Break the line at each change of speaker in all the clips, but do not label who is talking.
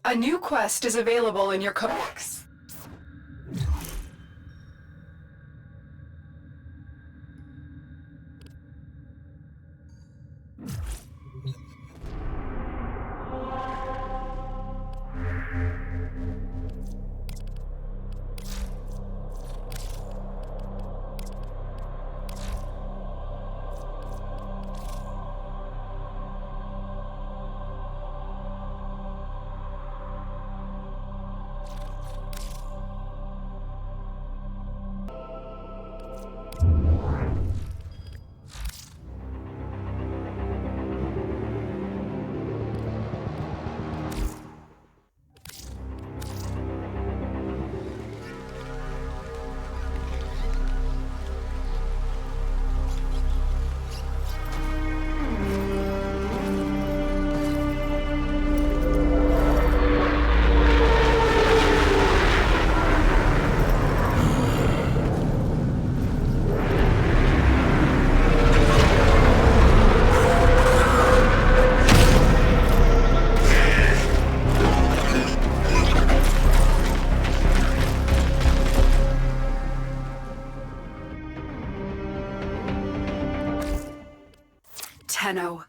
A new quest is available in your codex. Tenno.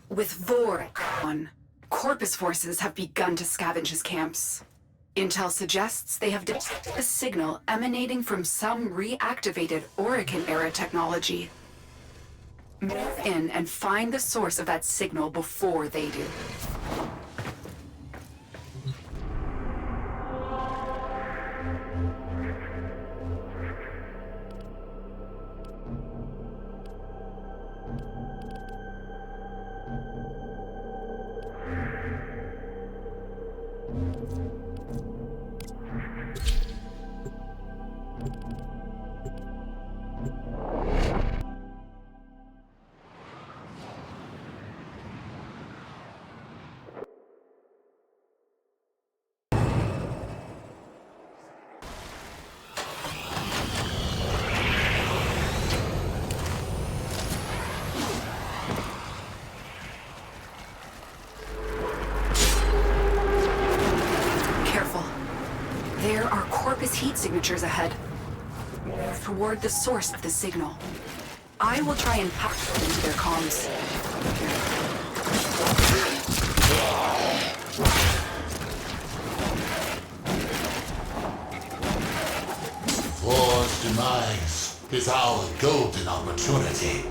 With Vor on, Corpus forces have begun to scavenge his camps. Intel suggests they have detected a signal emanating from some reactivated Orokin-era technology. Move in and find the source of that signal before they do. There are Corpus heat signatures ahead. Toward the source of the signal. I will try and pack them into their comms.
War's demise is our golden opportunity.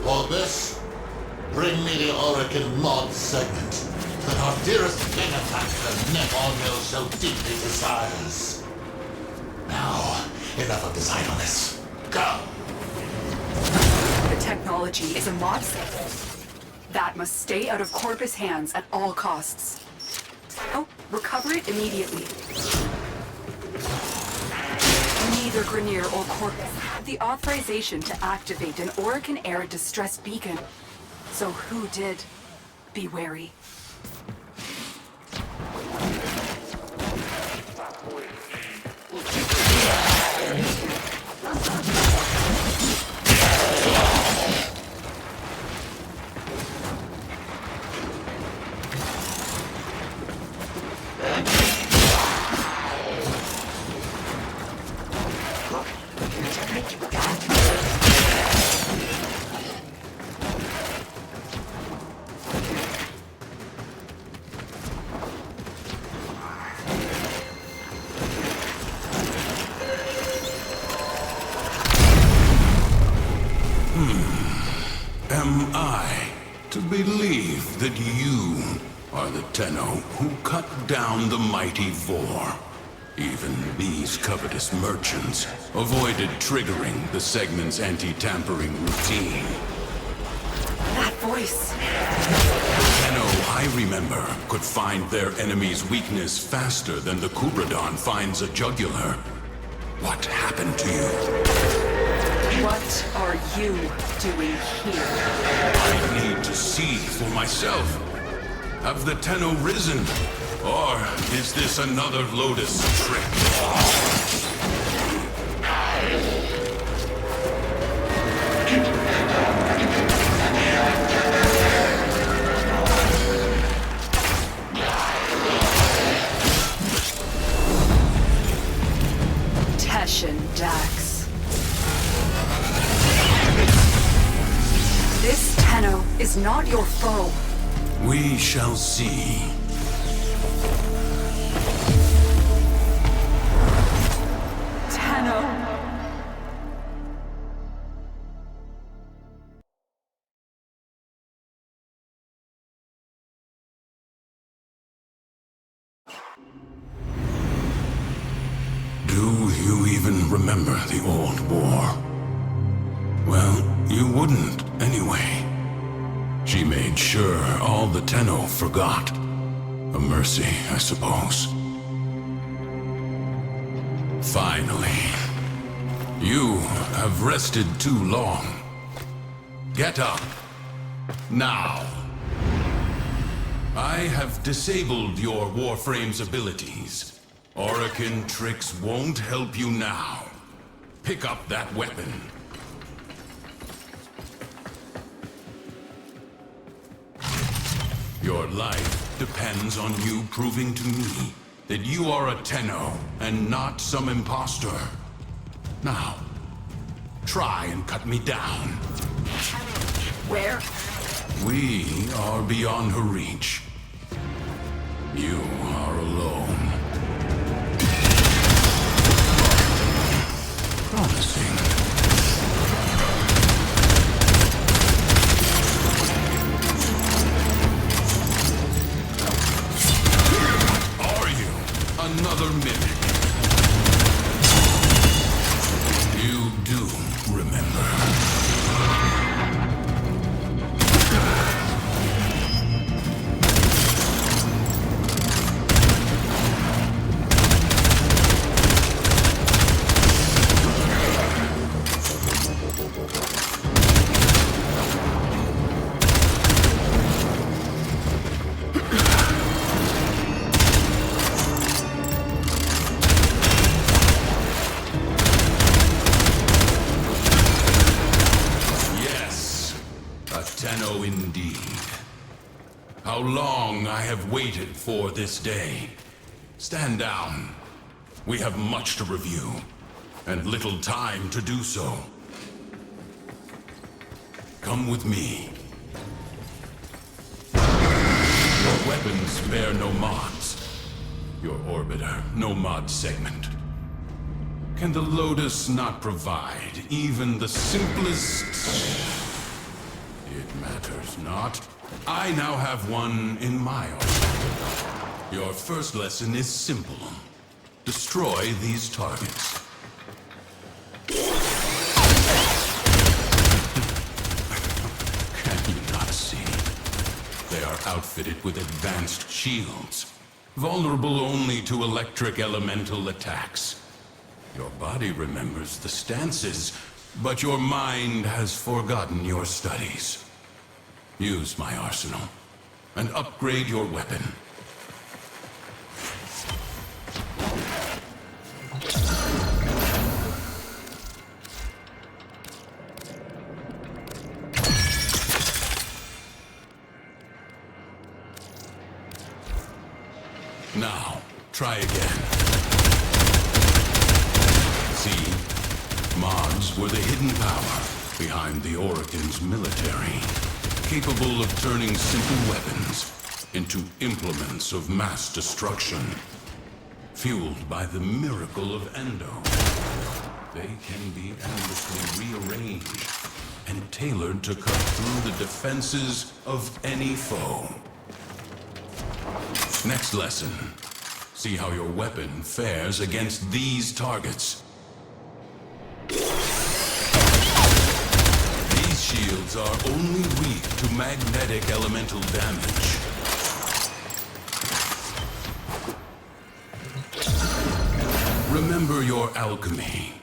For this, bring me the Orokin mod segment that our dearest benefactor Nepal so deeply desires. Now, enough of this idleness. Go!
The technology is a mod segment. That must stay out of Corpus' hands at all costs. Oh, recover it immediately. Neither Grineer or Corpus have the authorization to activate an Orokin-era distress beacon. So who did? Be wary.
Am I to believe that you are the Tenno who cut down the mighty Vor? Even these covetous merchants avoided triggering the segment's anti-tampering routine.
That voice.
Tenno, I remember, could find their enemy's weakness faster than the Kubradon finds a jugular. What happened to you?
What are you doing here?
I need to see for myself. Have the Tenno risen? Or is this another Lotus trick?
your foe.
We shall see.
Tenno.
Do you even remember the old war? Well, you wouldn't anyway. She made sure all the Tenno forgot. A mercy, I suppose. Finally. You have rested too long. Get up. Now. I have disabled your Warframe's abilities. Orokin tricks won't help you now. Pick up that weapon. Your life depends on you proving to me that you are a Tenno and not some imposter. Now, try and cut me down.
Where?
We are beyond her reach. You are alone. Promising. Are you another mimic? You do remember. Tenno indeed. How long I have waited for this day. Stand down. We have much to review, and little time to do so. Come with me. Your weapons spare no mods. Your orbiter, no mod segment. Can the Lotus not provide even the simplest... It matters not. I now have one in my arsenal. Your first lesson is simple. Destroy these targets. Can you not see? They are outfitted with advanced shields, vulnerable only to electric elemental attacks. Your body remembers the stances, but your mind has forgotten your studies. Use my arsenal, and upgrade your weapon. Now, try again. See? Mods were the hidden power behind the Orokin's military, capable of turning simple weapons into implements of mass destruction. Fueled by the miracle of Endo, they can be endlessly rearranged and tailored to cut through the defenses of any foe. Next lesson. See how your weapon fares against these targets. Shields are only weak to magnetic elemental damage. Remember your alchemy.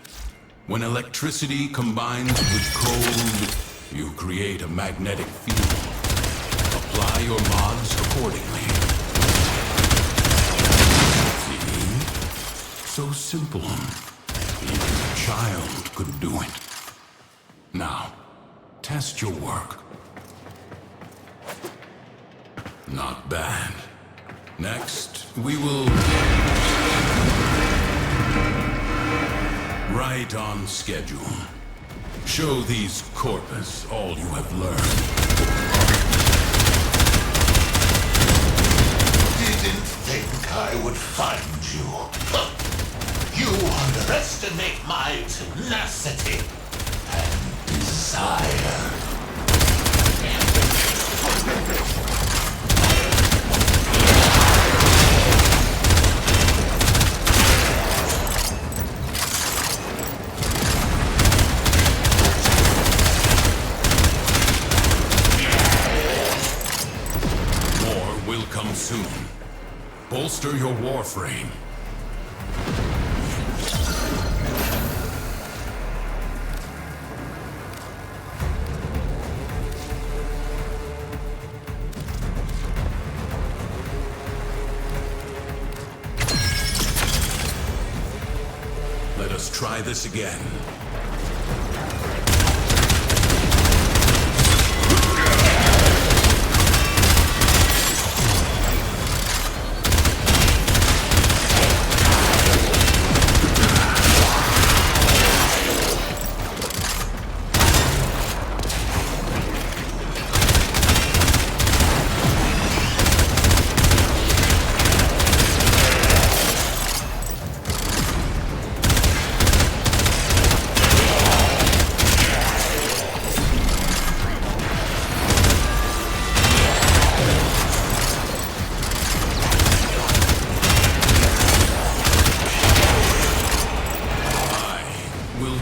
When electricity combines with cold, you create a magnetic field. Apply your mods accordingly. See? So simple. Even a child could do it. Now, test your work. Not bad. Next, we will... Right on schedule. Show these corpus all you have learned. will come soon. Bolster your Warframe. Let us try this again.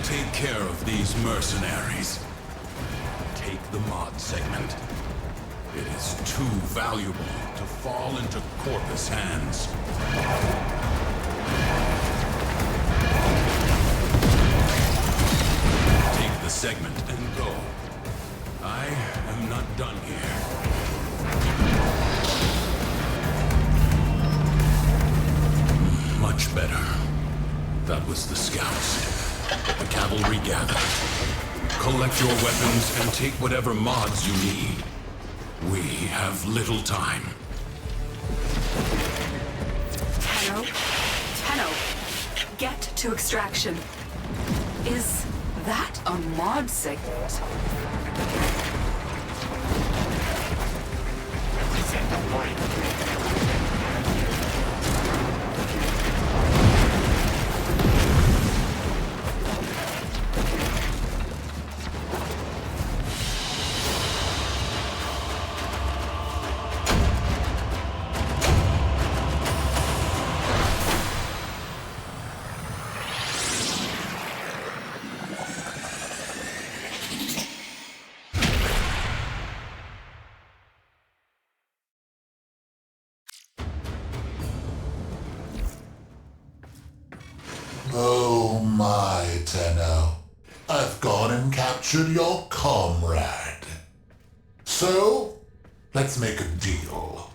Take care of these mercenaries. Take the mod segment. It is too valuable to fall into Corpus hands. Take the segment and go. I am not done here. Much better. That was the scouts. The cavalry gather. Collect your weapons and take whatever mods you need. We have little time.
Tenno, get to extraction. Is that a mod segment?
Oh my, Tenno. I've gone and captured your comrade. So, let's make a deal.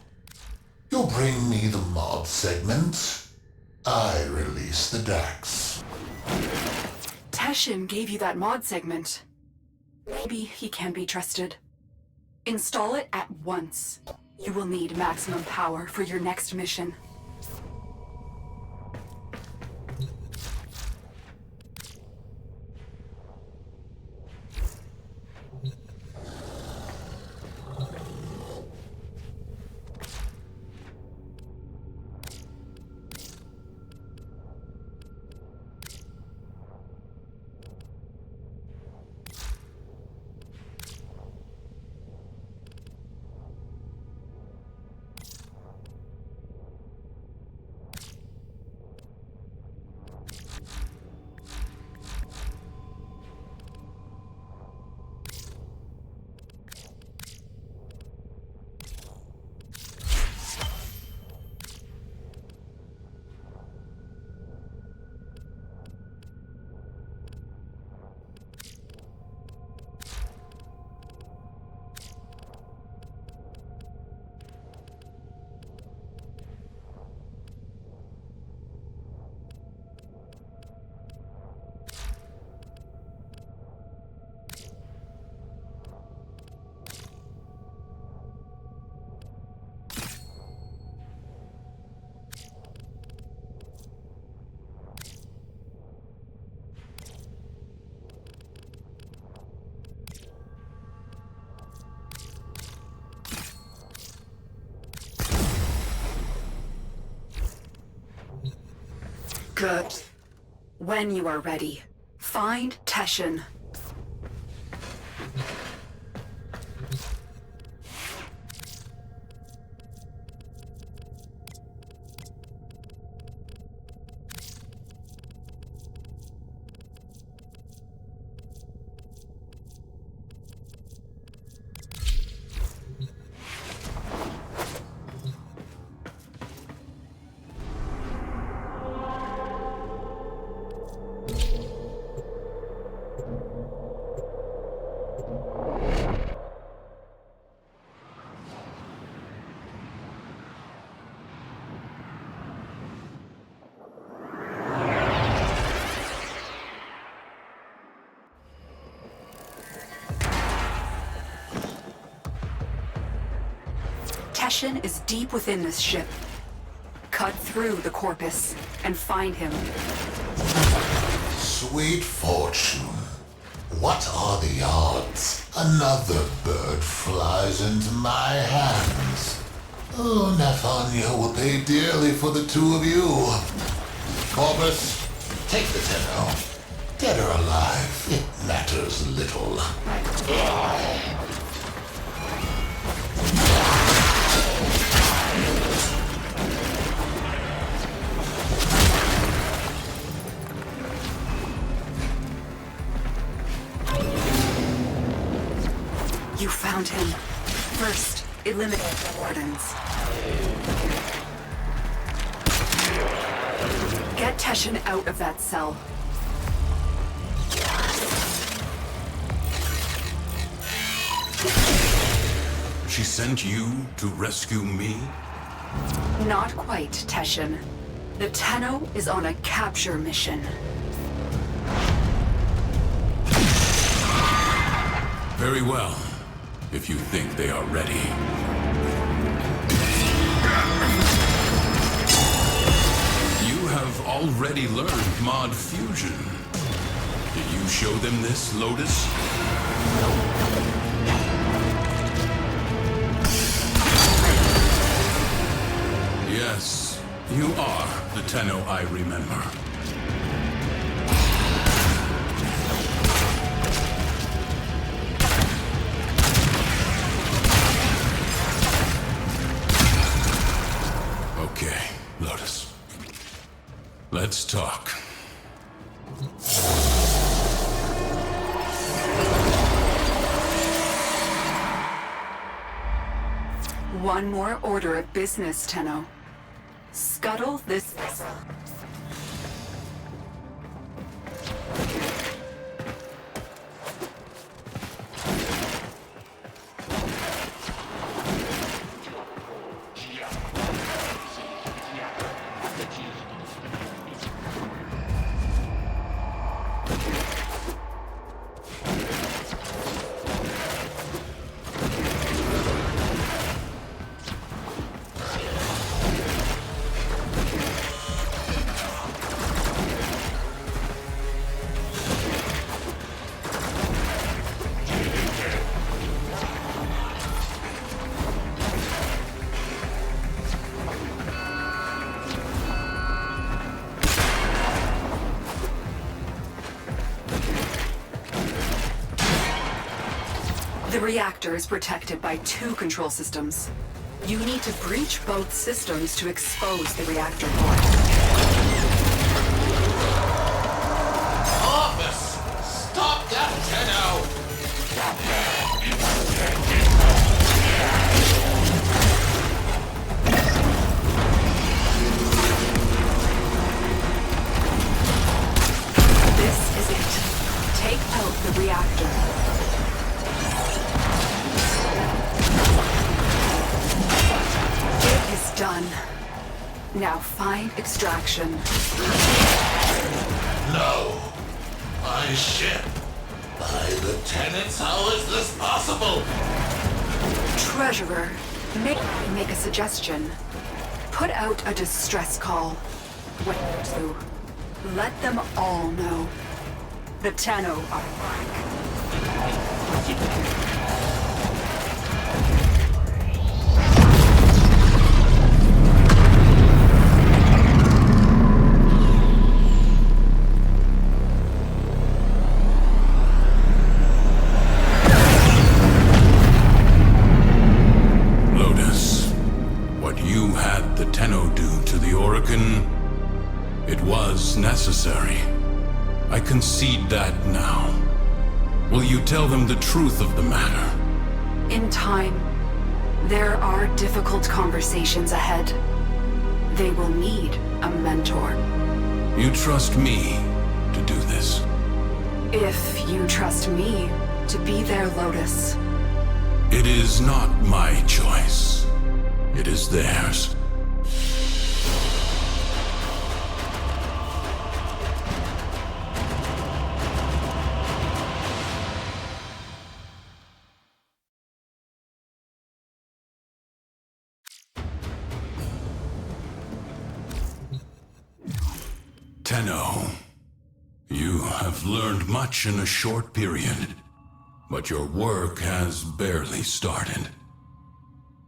You'll bring me the mod segment. I release the Dax.
Teshin gave you that mod segment. Maybe he can be trusted. Install it at once. You will need maximum power for your next mission. Good. When you are ready, find Teshin. Teshin is deep within this ship. Cut through the Corpus and find him.
Sweet fortune. What are the odds? Another bird flies into my hands. Oh, Nathania will pay dearly for the two of you. Corpus, take the Tenno. Dead or alive, it matters little.
You found him. First, eliminate the wardens. Get Teshin out of that cell.
She sent you to rescue me?
Not quite, Teshin. The Tenno is on a capture mission.
Very well, if you think they are ready. You have already learned mod fusion. Did you show them this, Lotus? Yes, you are the Tenno I remember. Okay, Lotus. Let's talk.
One more order of business, Tenno. Scuttle this vessel. The reactor is protected by 2 control systems. You need to breach both systems to expose the reactor core.
Corpus! Stop that Tenno!
This is it. Take out the reactor. It is done. Now find extraction.
No! My ship! By the tenants, how is this possible?
Treasurer, may I make a suggestion? Put out a distress call. Wait to. Let them all know. The Tenno are back.
Lotus, what you had the Tenno do to the Orokin, it was necessary. I concede that now. Will you tell them the truth of the matter?
In time, there are difficult conversations ahead. They will need a mentor.
You trust me to do this?
If you trust me to be their Lotus.
It is not my choice. It is theirs. Tenno, you have learned much in a short period, but your work has barely started.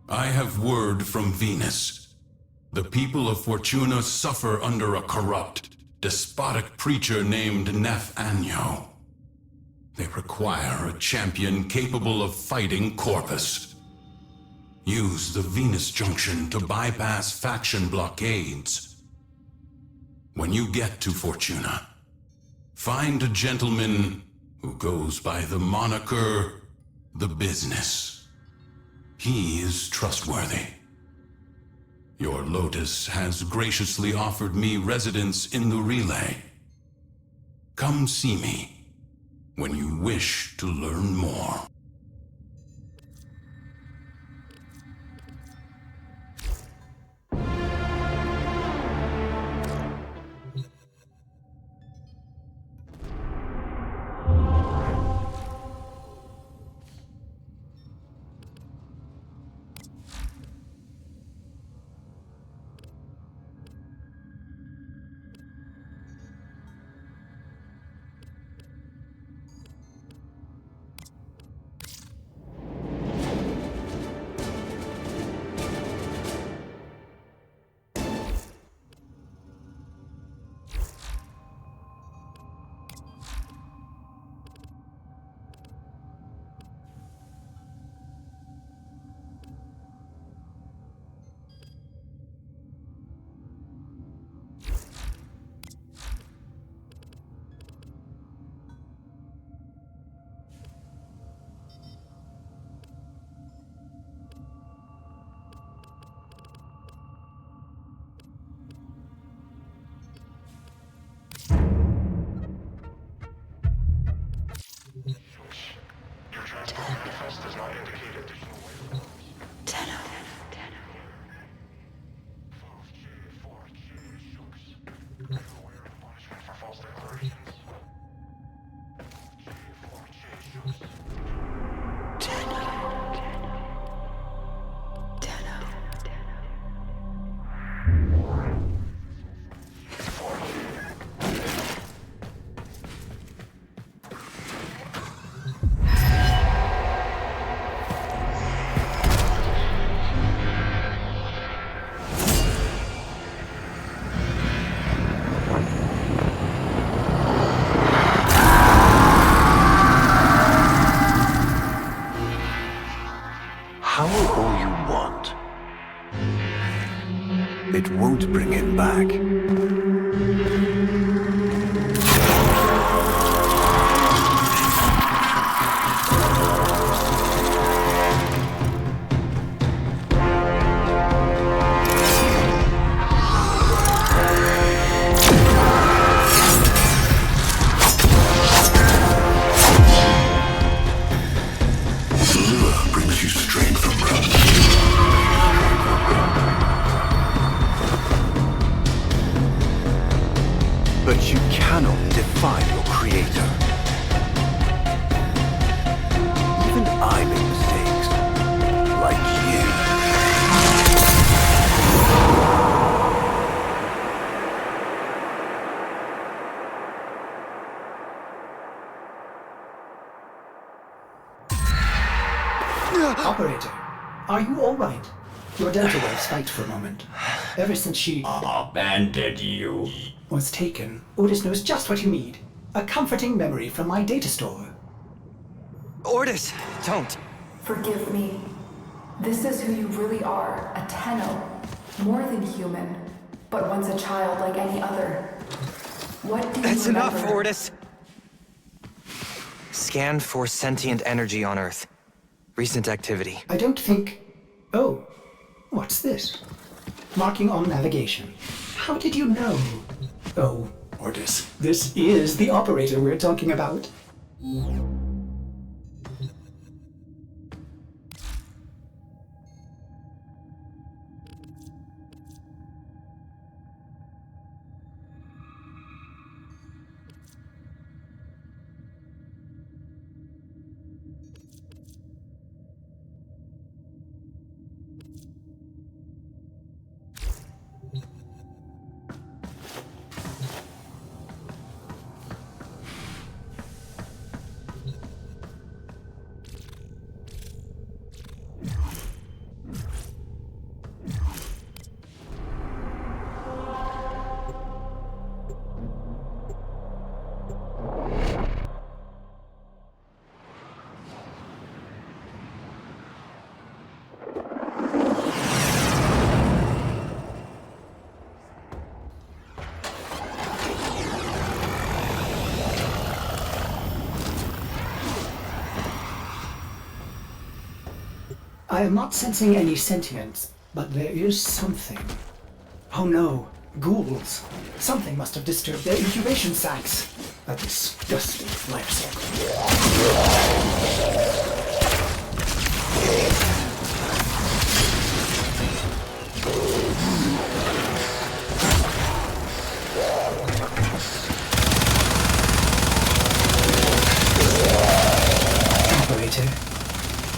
I have word from Venus. The people of Fortuna suffer under a corrupt, despotic preacher named Anyo. They require a champion capable of fighting Corpus. Use the Venus Junction to bypass faction blockades. When you get to Fortuna, find a gentleman who goes by the moniker The Business. He is trustworthy. Your Lotus has graciously offered me residence in the relay. Come see me when you wish to learn more.
It won't bring him back.
Brings you straight from Rome.
But you cannot defy your creator. Even I make mistakes, like you.
Operator, are you all right? Your delta wave spiked for a moment. Ever since she
Abandoned you.
was taken, Otis knows just what you need. A comforting memory from my data store.
Ortis, don't.
Forgive me. This is who you really are, a Tenno. More than human, but once a child like any other. What do you
That's
remember?
enough, Ortis. Scan for sentient energy on Earth. Recent activity.
I don't think... Oh, what's this? Marking on navigation. How did you know? Oh, Otis, this is the operator we're talking about. I am not sensing any sentience, but there is something. Oh no, ghouls. Something must have disturbed their incubation sacs. A disgusting life cycle. Operator,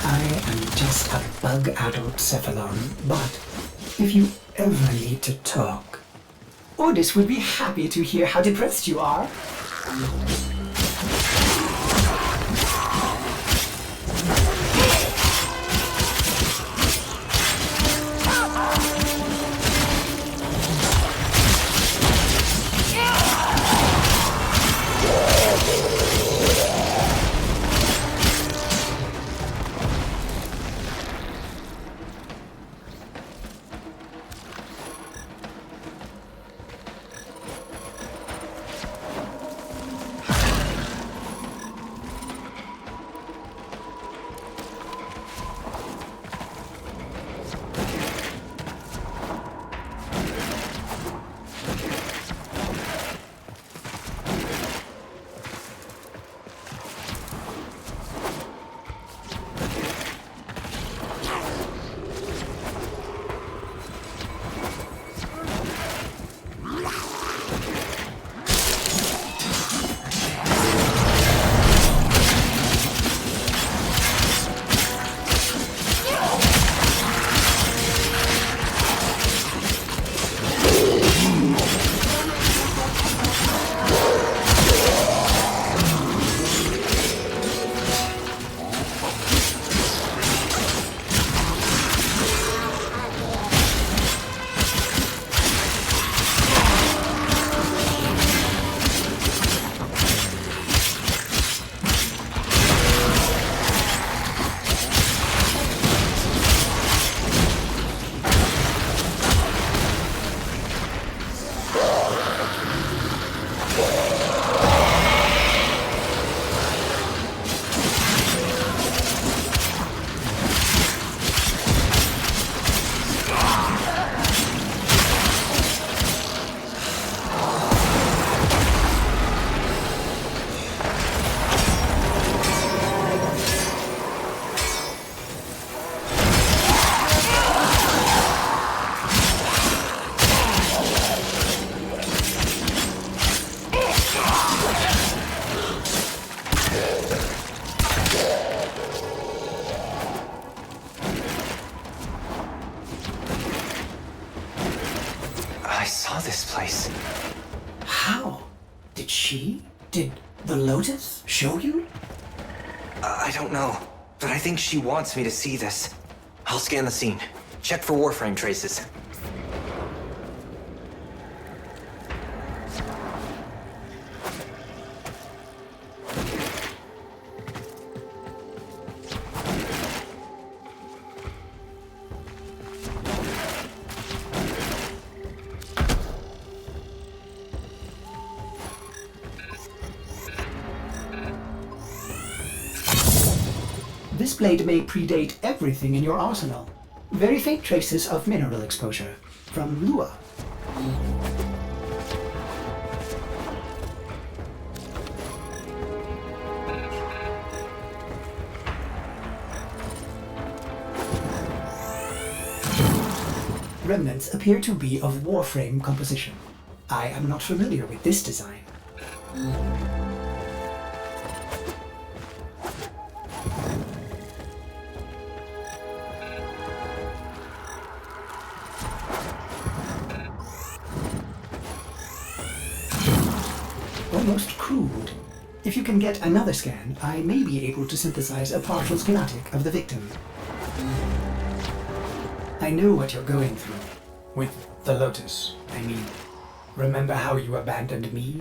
I am just a bug-addled cephalon, but if you ever need to talk, Ordis would be happy to hear how depressed you are.
I saw this place.
How? Did the Lotus show you?
I don't know, but I think she wants me to see this. I'll scan the scene. Check for Warframe traces.
This blade may predate everything in your arsenal. Very faint traces of mineral exposure from Lua. Remnants appear to be of Warframe composition. I am not familiar with this design. Almost crude. If you can get another scan, I may be able to synthesize a partial schematic of the victim. I know what you're going through. With the Lotus, I mean. Remember how you abandoned me?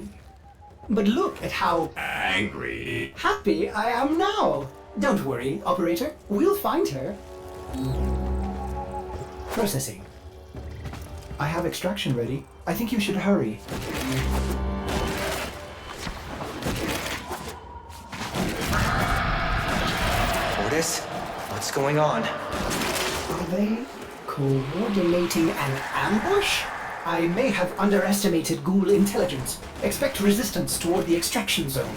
But look at how
Angry.
happy I am now! Don't worry, operator. We'll find her. Processing. I have extraction ready. I think you should hurry.
Ordis, what's going on?
they coordinating an ambush? I may have underestimated ghoul intelligence. Expect resistance toward the extraction zone.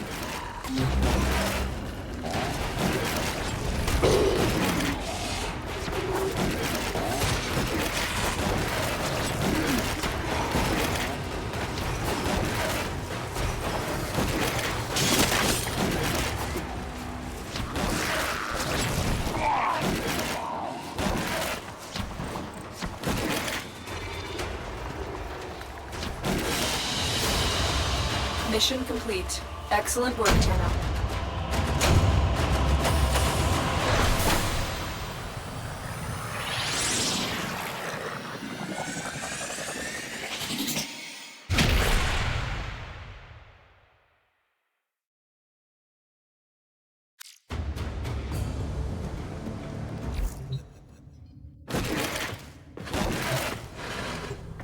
Mission complete. Excellent work, Tenno.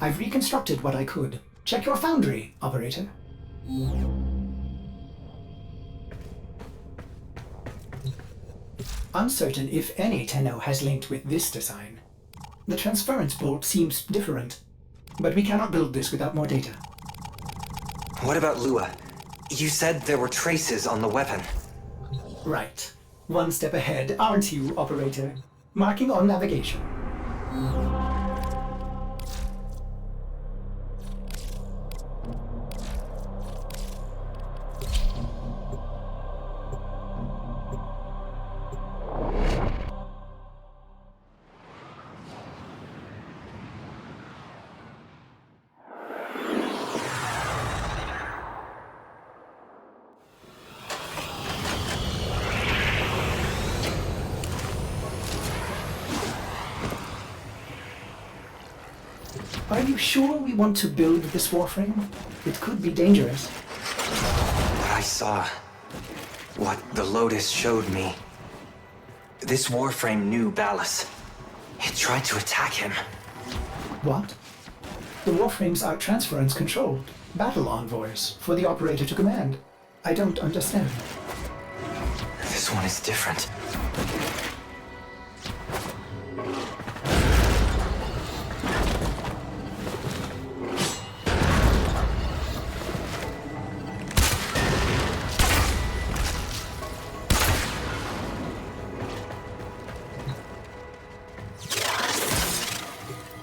I've reconstructed what I could. Check your foundry, operator. Uncertain if any Tenno has linked with this design. The transference bolt seems different, but we cannot build this without more data.
What about Lua? You said there were traces on the weapon.
Right. One step ahead, aren't you, operator? Marking on navigation. Are you sure we want to build this Warframe? It could be dangerous.
What I saw, what the Lotus showed me. This Warframe knew Ballas. It tried to attack him.
What? The Warframes are transference controlled, battle envoys for the operator to command. I don't understand.
This one is different.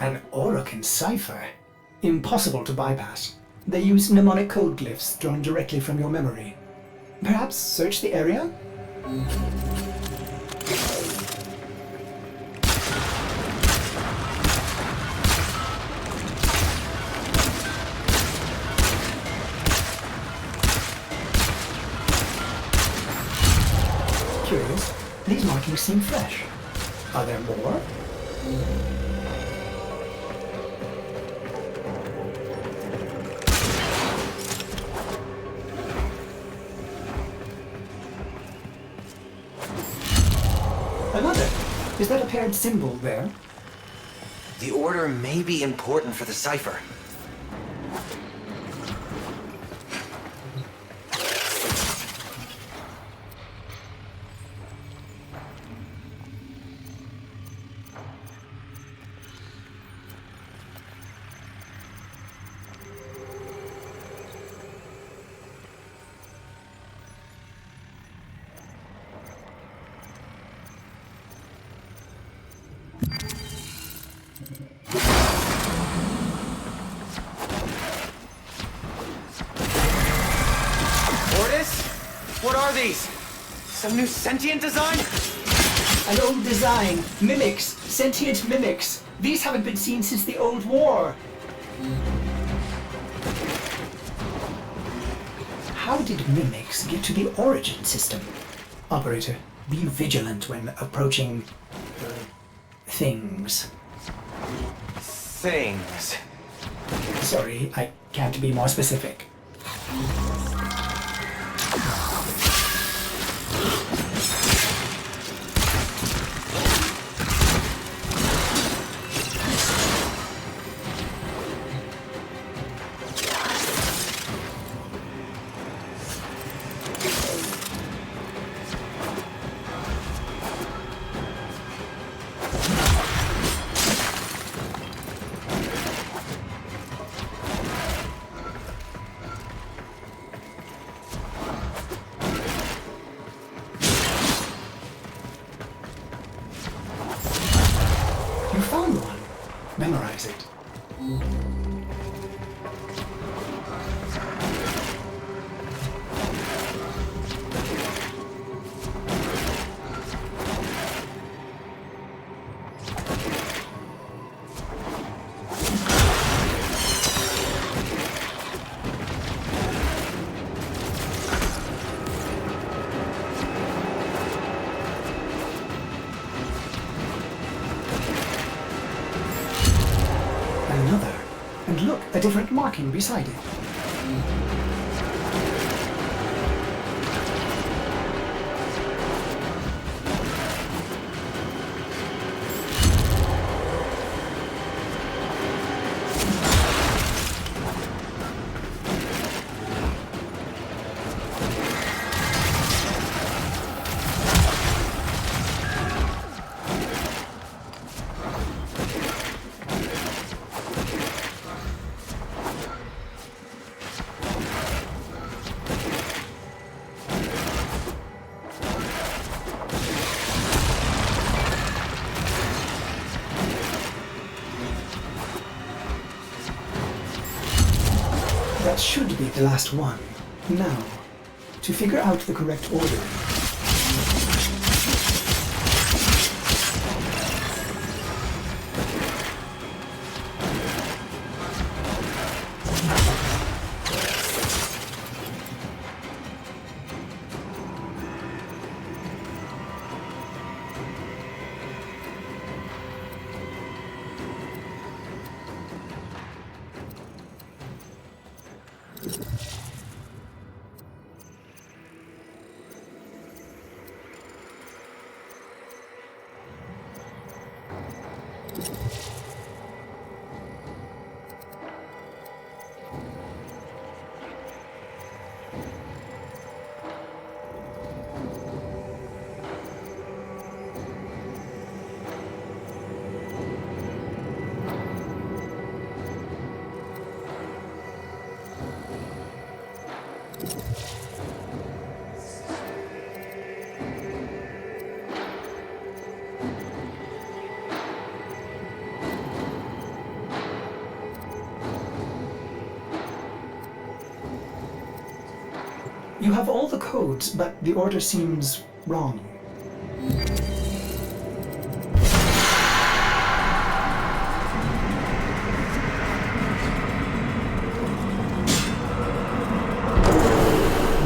An Orokin cipher? Impossible to bypass. They use mnemonic code glyphs drawn directly from your memory. Perhaps search the area? Curious. These markings seem fresh. Are there more? Another. Is that a paired symbol there?
The order may be important for the cipher. What are these? Some new sentient design?
An old design. Mimics. Sentient mimics. These haven't been seen since the old war. How did mimics get to the origin system? Operator, be vigilant when approaching... things.
Things.
Sorry, I can't be more specific. memorize it. Another. And look, a different marking beside it. That should be the last one. Now, to figure out the correct ordering. You have all the codes, but the order seems wrong.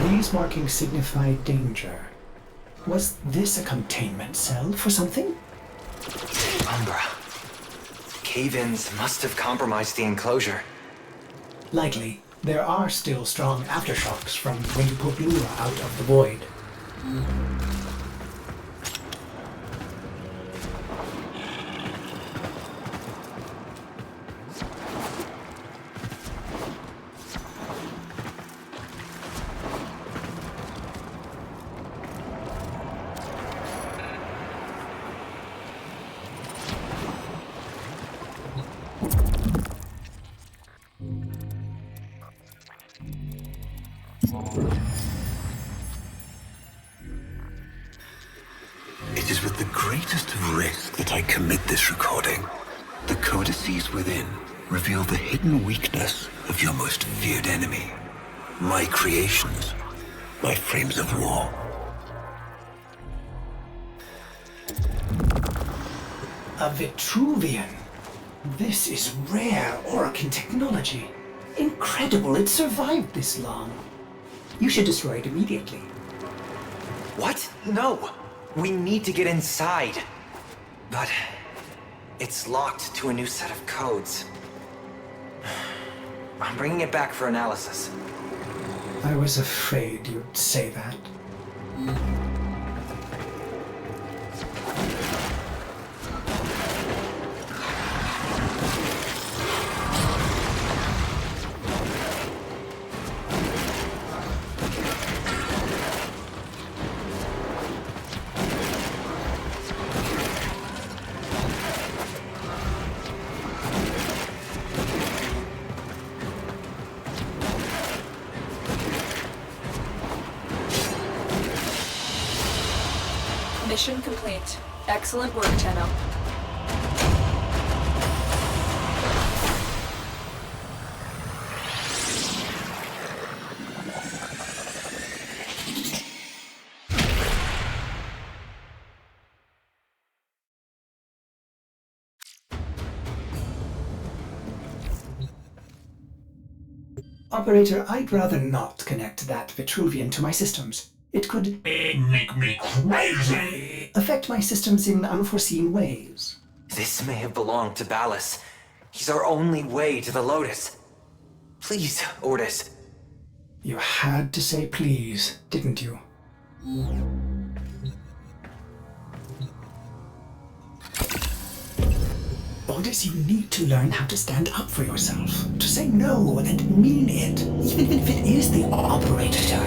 These markings signify danger. Was this a containment cell for something?
Umbra. Cave-ins must have compromised the enclosure.
Likely. There are still strong aftershocks from when you put Lura out of the void.
It is with the greatest of risk that I commit this recording. The codices within reveal the hidden weakness of your most feared enemy. My creations. My frames of war.
A Vitruvian. This is rare Orokin technology. Incredible it survived this long. You should destroy it immediately.
What? No! We need to get inside. But it's locked to a new set of codes. I'm bringing it back for analysis.
I was afraid you'd say that.
Mission complete. Excellent work, Tenno.
Operator, I'd rather not connect that Vitruvian to my systems. It could
Make me crazy!
affect my systems in unforeseen ways.
This may have belonged to Ballas. He's our only way to the Lotus. Please, Ordis.
You had to say please, didn't you? Ordis, you need to learn how to stand up for yourself. To say no and mean it, even if it is the operator.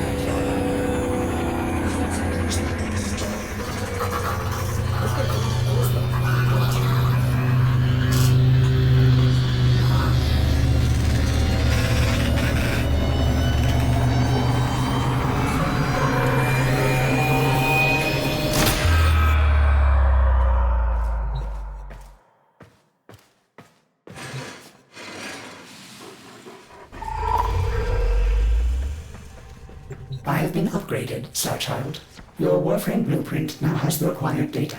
I have been upgraded, Starchild. Your Warframe blueprint now has the required data.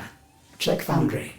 Check Foundry.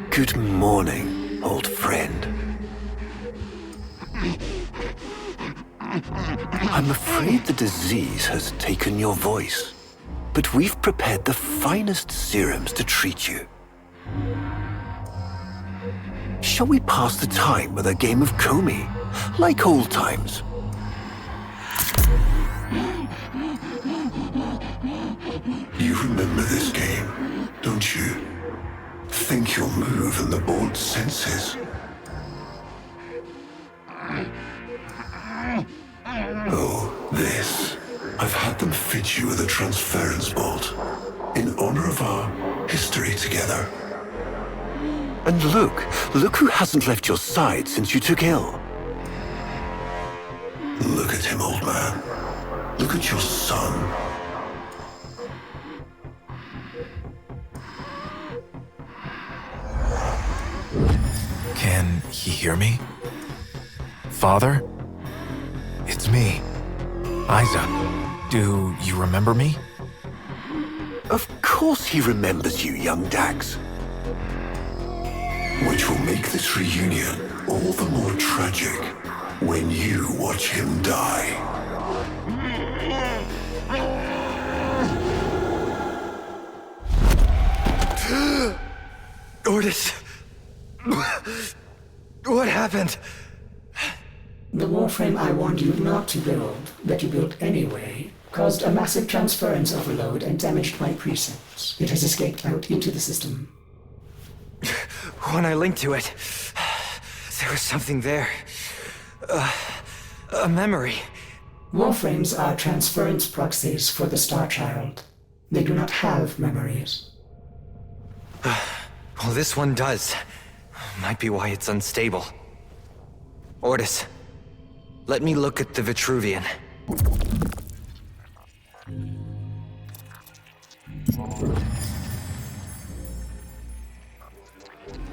Good morning, old friend. I'm afraid the disease has taken your voice, but we've prepared the finest serums to treat you. Shall we pass the time with a game of Comey, like old times? You remember this game, don't you? Think you'll move in the board's senses. Oh, this. I've had them fit you with a transference bolt in honor of our history together. And look who hasn't left your side since you took ill. Look at him, old man. Look at your son.
Can he hear me? Father? It's me, Isa. Do you remember me?
Of course he remembers you, young Dax. Which will make this reunion all the more tragic when you watch him die.
Ordis! What happened?
The Warframe I warned you not to build, that you built anyway, caused a massive transference overload and damaged my precepts. It has escaped out into the system.
When I linked to it, there was something there. A memory.
Warframes are transference proxies for the Starchild. They do not have memories.
Well, this one does. Might be why it's unstable. Ordis, let me look at the Vitruvian.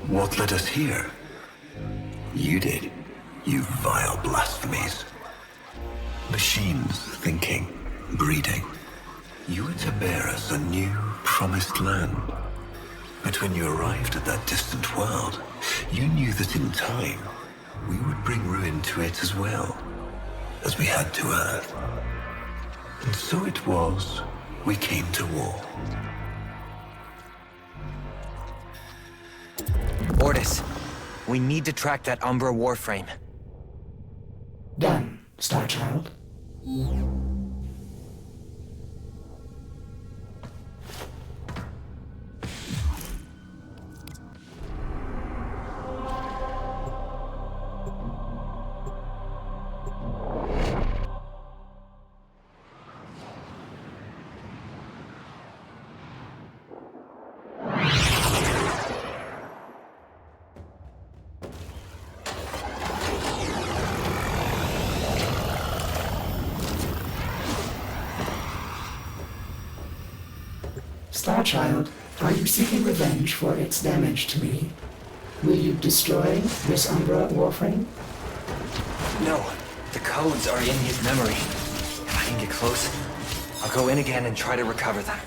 What led us here? You did, you vile blasphemies. Machines thinking, breeding. You were to bear us a new, promised land. But when you arrived at that distant world, you knew that in time, we would bring ruin to it as well, as we had to Earth. And so it was, we came to war.
Ordis, we need to track that Umbra Warframe.
Done, Starchild. Starchild, are you seeking revenge for its damage to me? Will you destroy this Umbra Warframe?
No, the codes are in his memory. If I can get close, I'll go in again and try to recover them.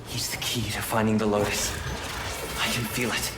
He's the key to finding the Lotus. I can feel it.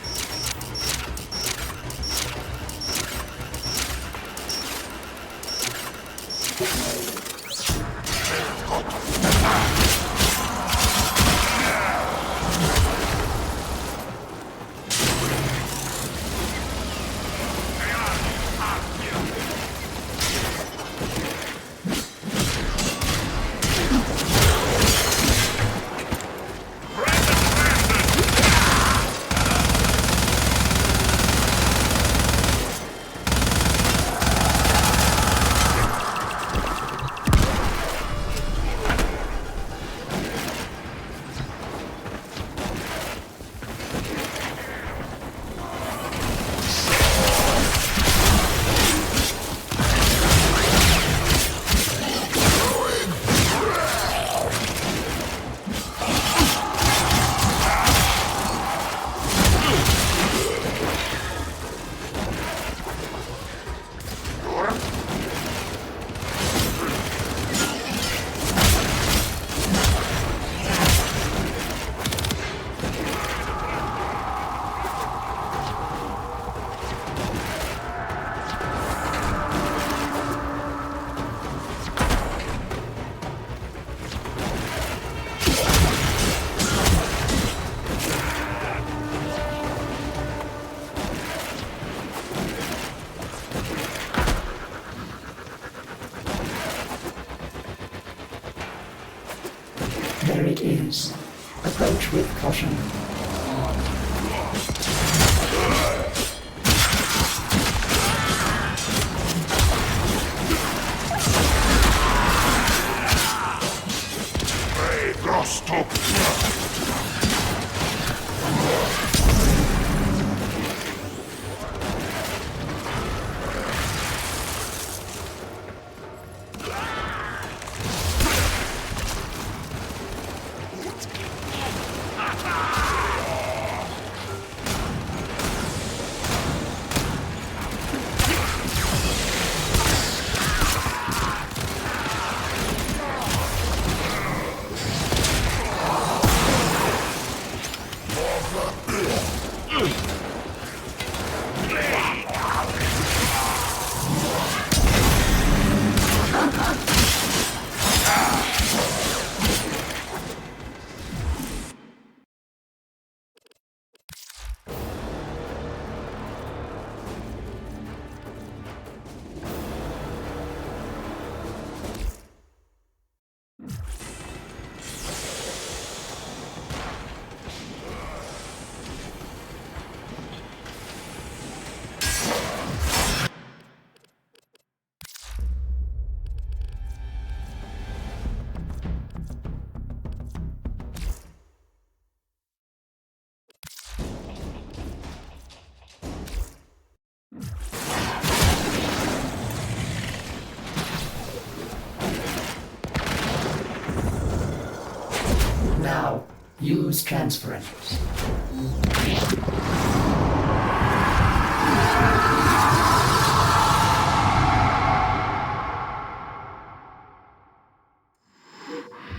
There it is. Approach with caution. Now, use transference.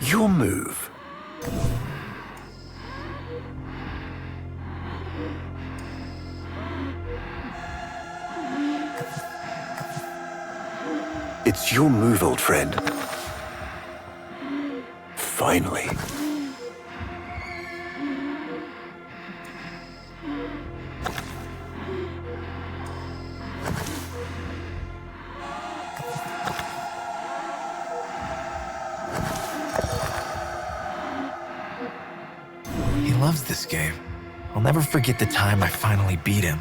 Your move. It's your move, old friend. Finally.
loves this game. I'll never forget the time I finally beat him.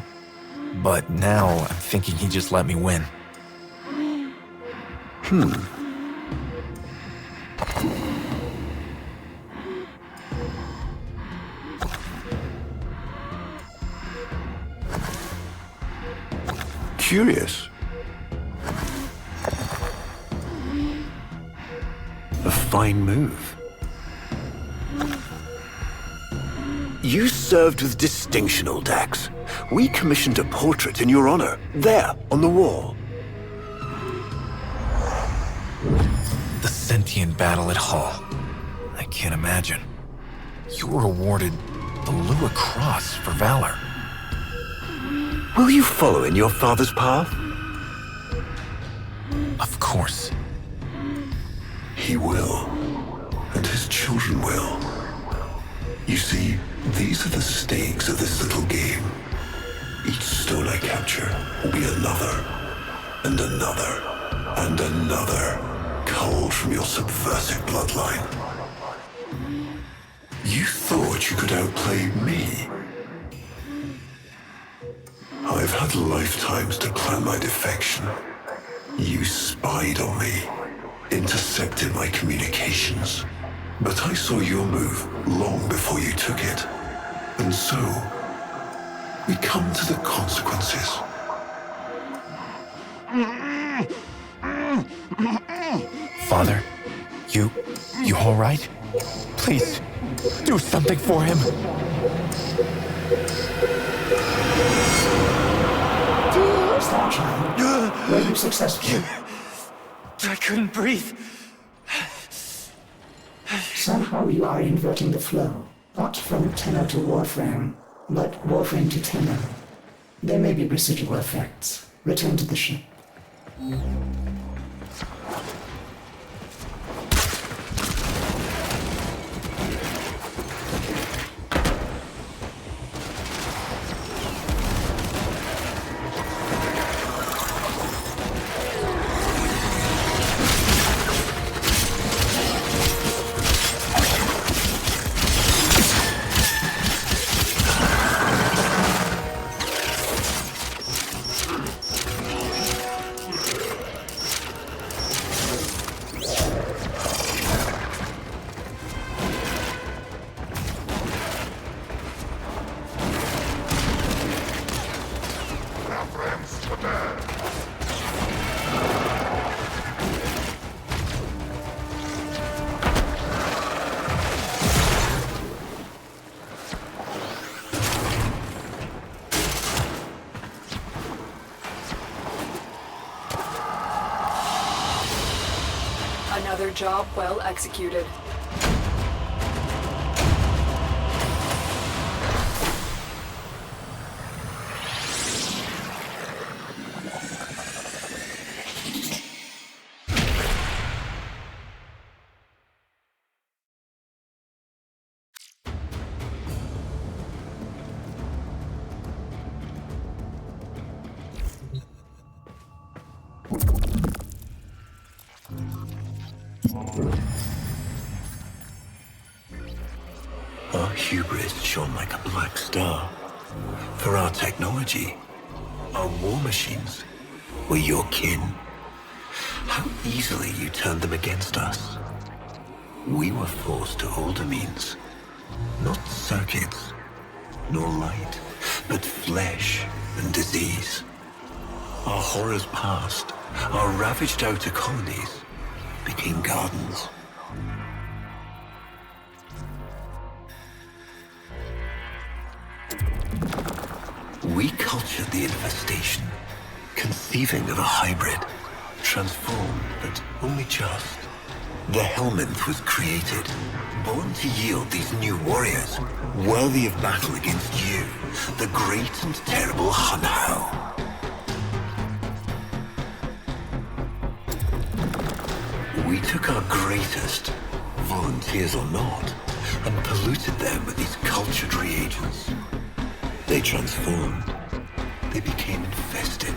But now I'm thinking he just let me win.
Curious. A fine move. You served with distinction, old Dax. We commissioned a portrait in your honor, there, on the wall.
The sentient battle at Hall. I can't imagine. You were awarded the Lua Cross for valor.
Will you follow in your father's path?
Of course.
He will, and his children will. You see, these are the stakes of this little game. Each stone I capture will be another, and another, and another culled from your subversive bloodline. You thought you could outplay me? I've had lifetimes to plan my defection. You spied on me, intercepted my communications. But I saw your move long before you took it. And so, we come to the consequences.
Father, you all right? Please, do something for him.
Is that child? Were you successful?
I couldn't breathe.
Somehow you are inverting the flow. Not from tenor to Warframe, but Warframe to tenor. There may be residual effects. Return to the ship.
Another job well executed.
Our hubris shone like a black star. For our technology, our war machines were your kin. How easily you turned them against us. We were forced to older means. Not circuits, nor light, but flesh and disease. Our horrors passed, our ravaged outer colonies became gardens. We cultured the infestation, conceiving of a hybrid, transformed, but only just. The Helminth was created, born to yield these new warriors, worthy of battle against you, the great and terrible Hunhao. We took our greatest, volunteers or not, and polluted them with these cultured reagents. They transformed. They became infested.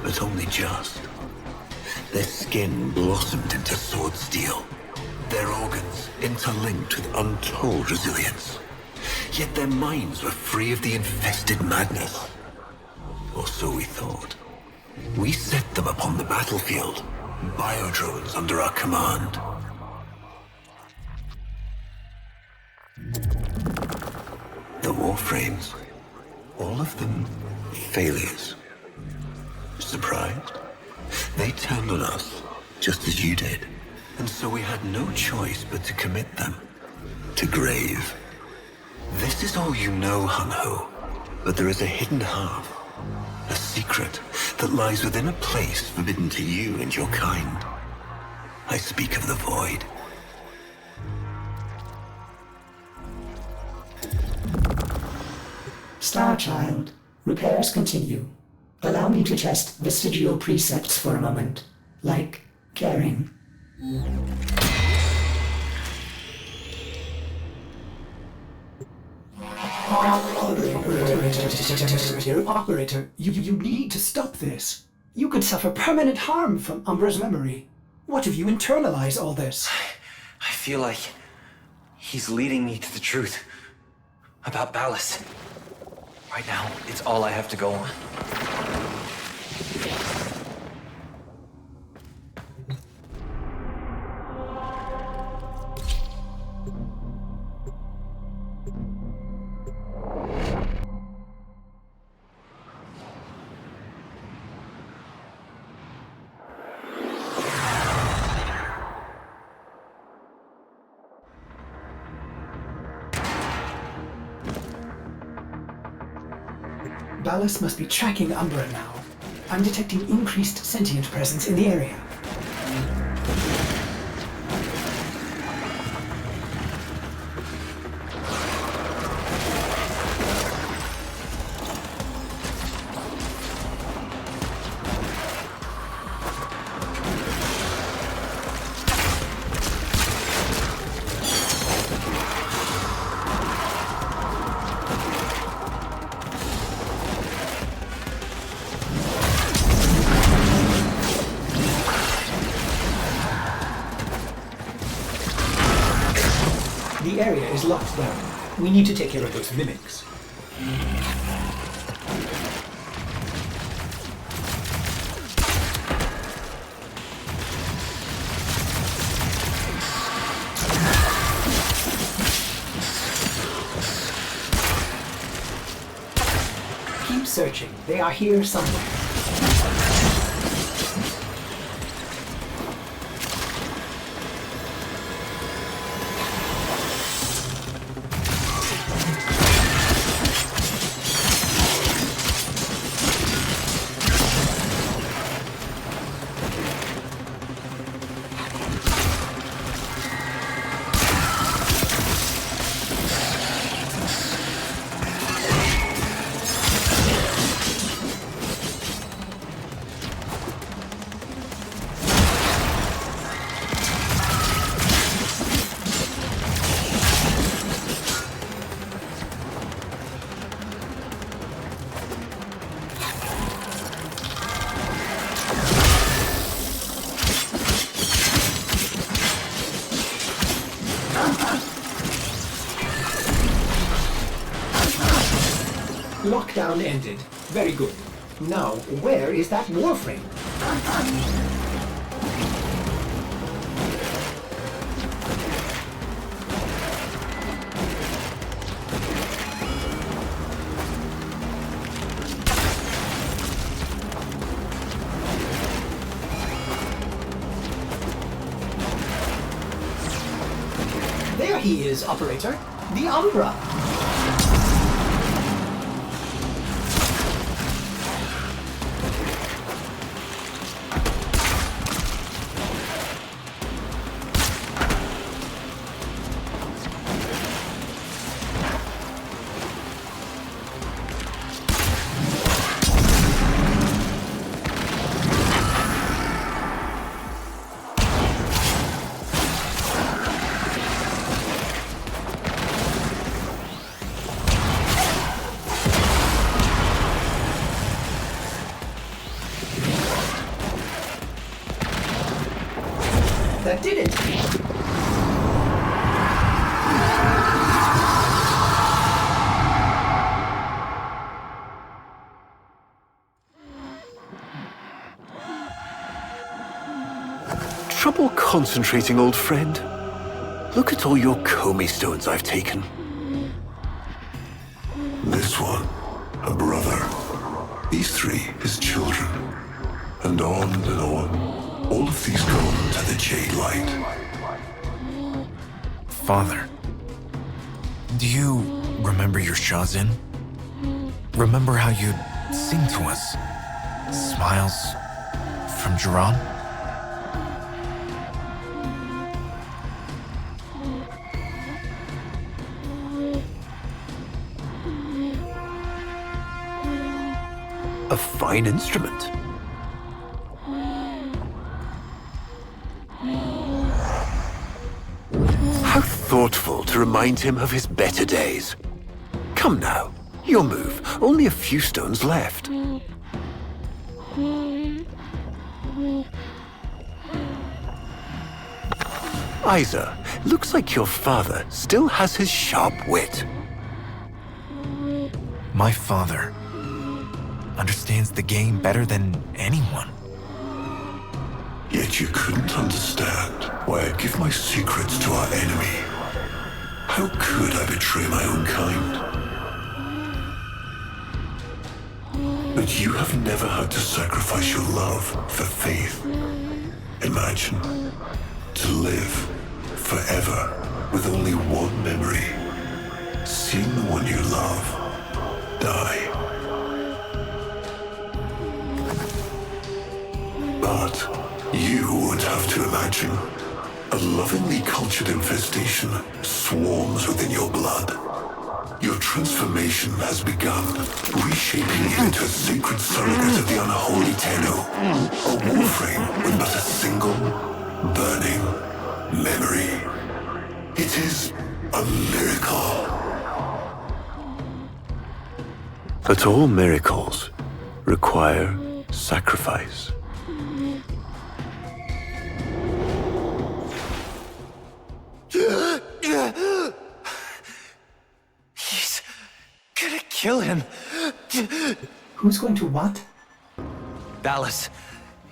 But only just. Their skin blossomed into sword steel. Their organs interlinked with untold resilience. Yet their minds were free of the infested madness. Or so we thought. We set them upon the battlefield, biodrones under our command. The Warframes, all of them failures. Surprised? They turned on us, just as you did. And so we had no choice but to commit them to grave. This is all you know, Hun-Ho. But there is a hidden half, a secret that lies within a place forbidden to you and your kind. I speak of the Void.
Starchild, repairs continue. Allow me to test vestigial precepts for a moment, like caring. Operator, you need to stop this. You could suffer permanent harm from Umbra's memory. What if you internalize all this?
I feel like he's leading me to the truth about Ballas. Right now, it's all I have to go on.
Ballas must be tracking Umbra now. I'm detecting increased sentient presence in the area. The area is locked down. We need to take care of those mimics. Keep searching. They are here somewhere. Lockdown ended. Very good. Now, where is that Warframe? There he is, Operator. The Umbra. That did it.
Trouble concentrating, old friend? Look at all your Comey stones I've taken.
This one, a brother. These three, his children. And on and on. All of these go to the Jade Light.
Father, do you remember your Shazin? Remember how you'd sing to us? Smiles from Jiran?
A fine instrument. How thoughtful to remind him of his better days. Come now, your move. Only a few stones left. Isa, looks like your father still has his sharp wit.
My father understands the game better than anyone.
Yet you couldn't understand why I give my secrets to our enemy. How could I betray my own kind? But you have never had to sacrifice your love for faith. Imagine to live forever with only one memory. Seeing the one you love die. But you won't have to imagine. A lovingly cultured infestation swarms within your blood. Your transformation has begun, reshaping you into a sacred surrogate of the unholy Tenno. A Warframe with but a single, burning memory. It is a miracle.
But all miracles require sacrifice.
He's gonna kill him.
Who's going to what?
Dallas.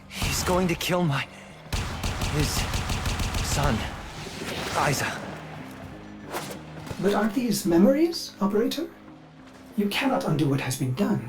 He's going to kill his son, Isa.
But aren't these memories, Operator? You cannot undo what has been done.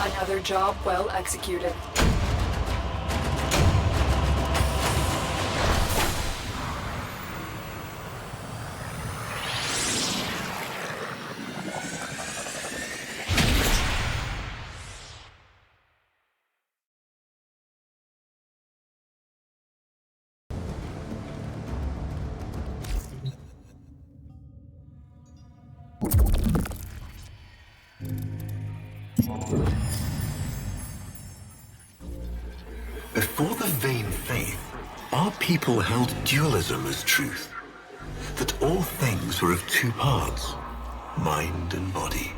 Another job well executed.
Before the vain faith, our people held dualism as truth. That all things were of two parts, mind and body,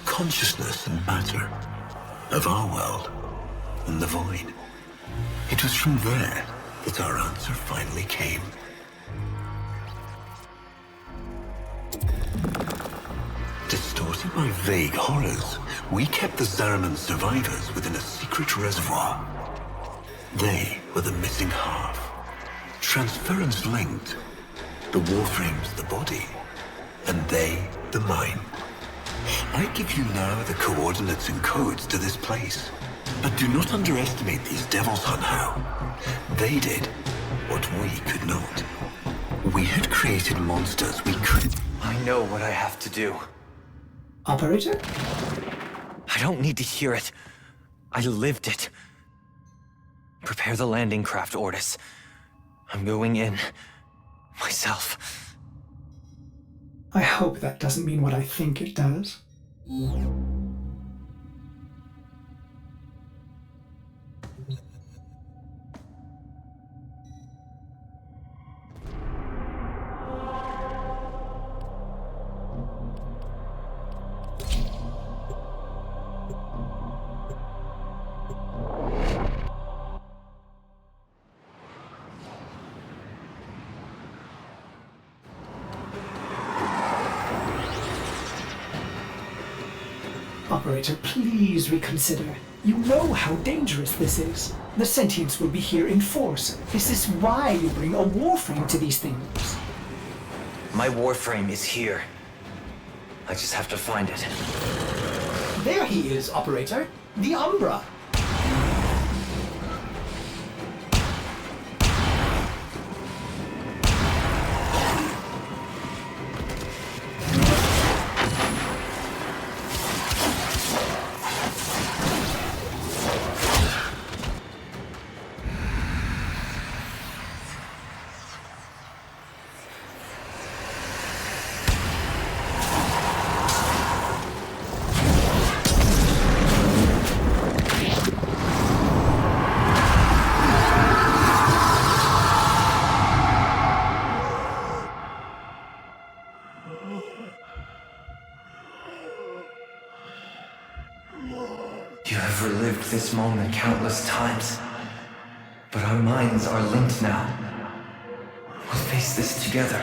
consciousness and matter, of our world and the void. It was from there that our answer finally came. Distorted see my vague horrors, we kept the Zariman survivors within a secret reservoir. They were the missing half. Transference linked. The Warframe's the body, and they the mind. I give you now the coordinates and codes to this place. But do not underestimate these devils, Hunhow. They did what we could not. We had created monsters we couldn't.
I know what I have to do.
Operator?
I don't need to hear it. I lived it. Prepare the landing craft, Ordis. I'm going in. Myself.
I hope that doesn't mean what I think it does. Operator, please reconsider. You know how dangerous this is. The sentients will be here in force. This is why you bring a Warframe to these things.
My Warframe is here. I just have to find it.
There he is, Operator. The Umbra.
You have relived this moment countless times. But our minds are linked now. We'll face this together.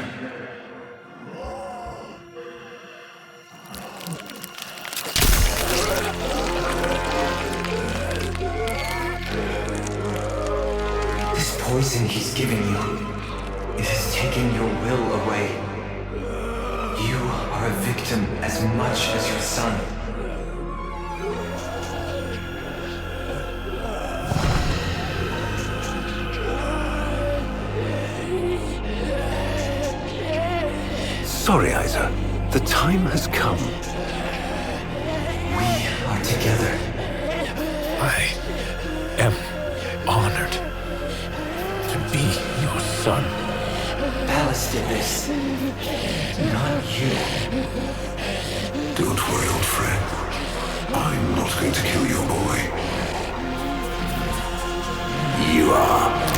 This poison he's giving you, it is taking your will away. You are a victim as much as your son.
Sorry, Isa. The time has come.
We are together.
I am honored to be your son.
Palace did this, not you.
Don't worry, old friend. I'm not going to kill your boy. You are.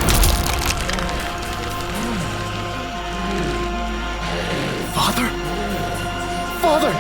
Father? Father!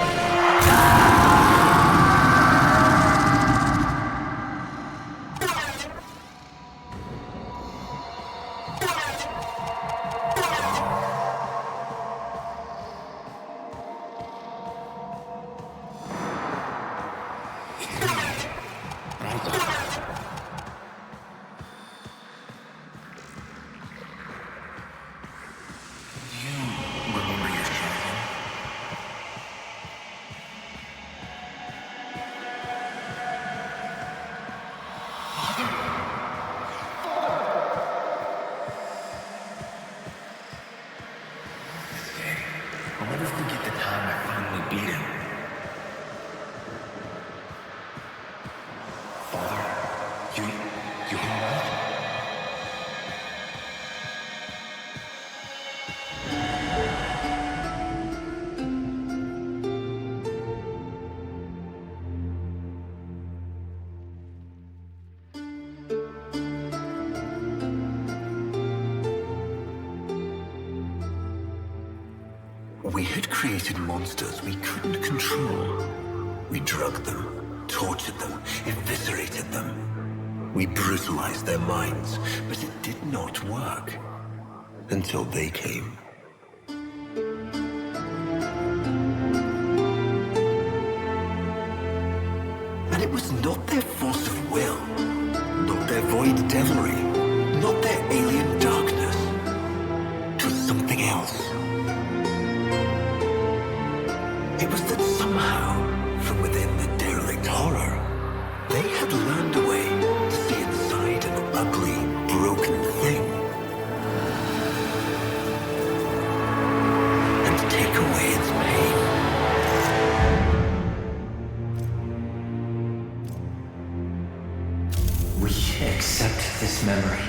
I wonder if we get the time I finally beat him. Father, you alright? We had created monsters we couldn't control. We drugged them, tortured them, eviscerated them. We brutalized their minds, but it did not work. Until they came. It was not their force of will, not their void devilry, not their alien darkness. It was something else. It was that somehow, from within the derelict horror, they had learned a way to see inside an ugly, broken thing. And to take away its pain.
We accept this memory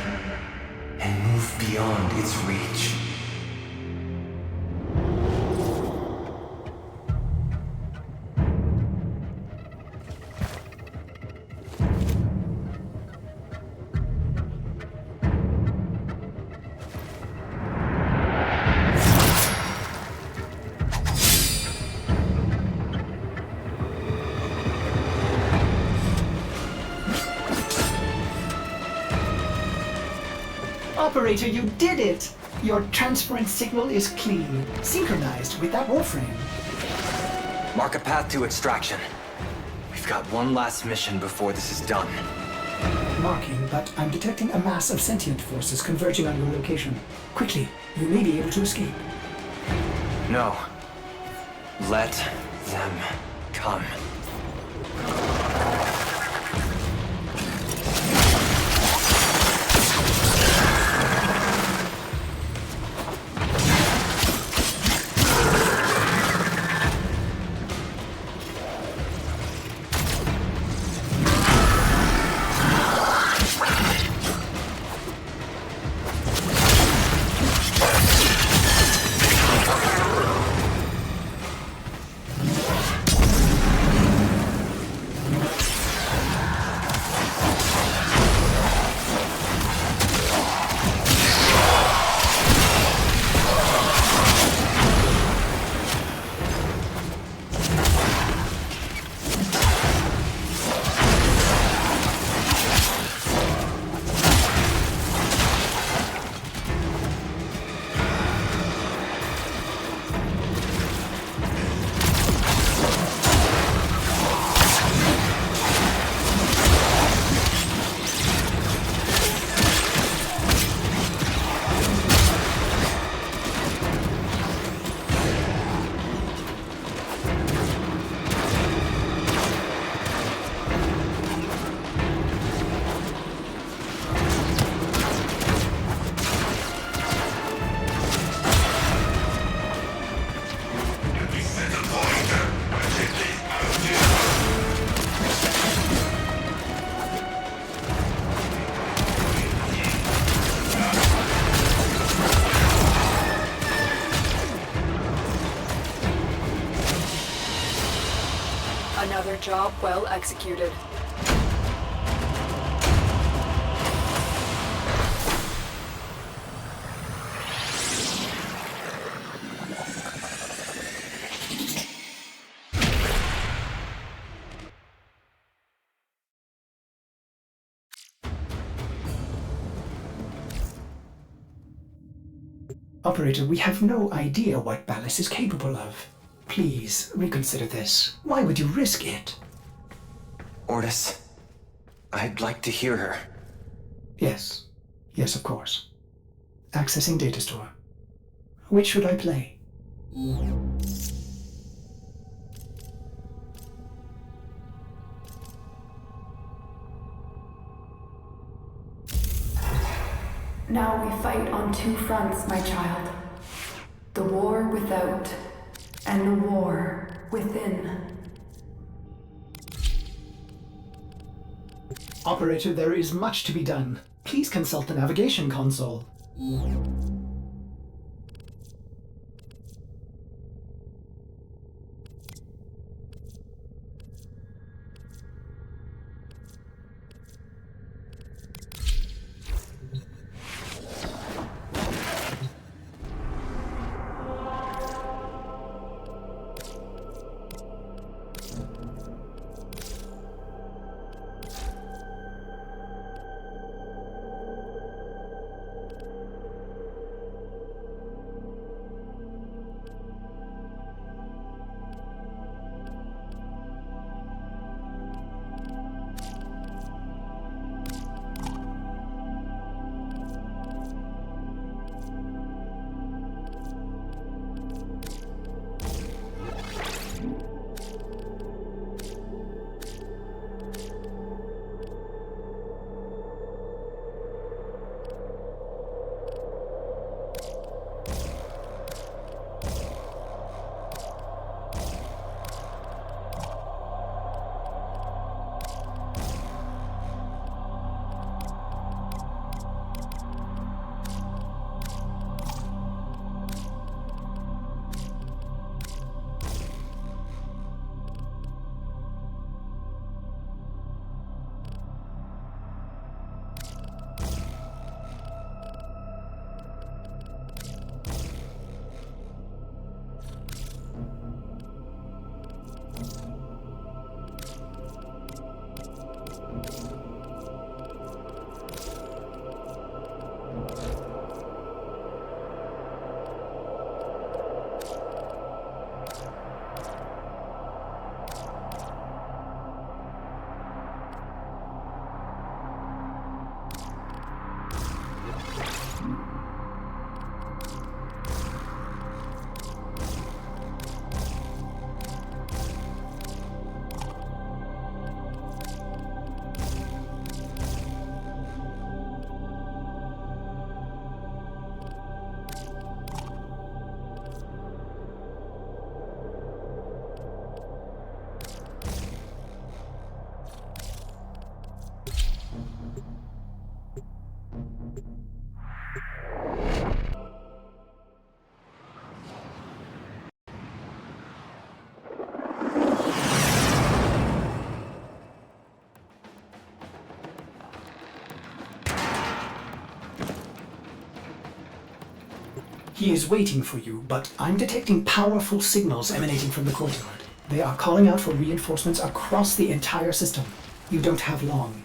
and move beyond its reach.
Operator, you did it! Your transference signal is clean, synchronized with that Warframe.
Mark a path to extraction. We've got one last mission before this is done.
Marking, but I'm detecting a mass of sentient forces converging on your location. Quickly, you may be able to escape.
No. Let them come.
Another job well executed.
Operator, we have no idea what Ballas is capable of. Please, reconsider this. Why would you risk it?
Ordis, I'd like to hear her.
Yes. Yes, of course. Accessing data store. Which should I play?
Now we fight on two fronts, my child. The war without, and the war within.
Operator, there is much to be done. Please consult the navigation console. He is waiting for you, but I'm detecting powerful signals emanating from the courtyard. They are calling out for reinforcements across the entire system. You don't have long.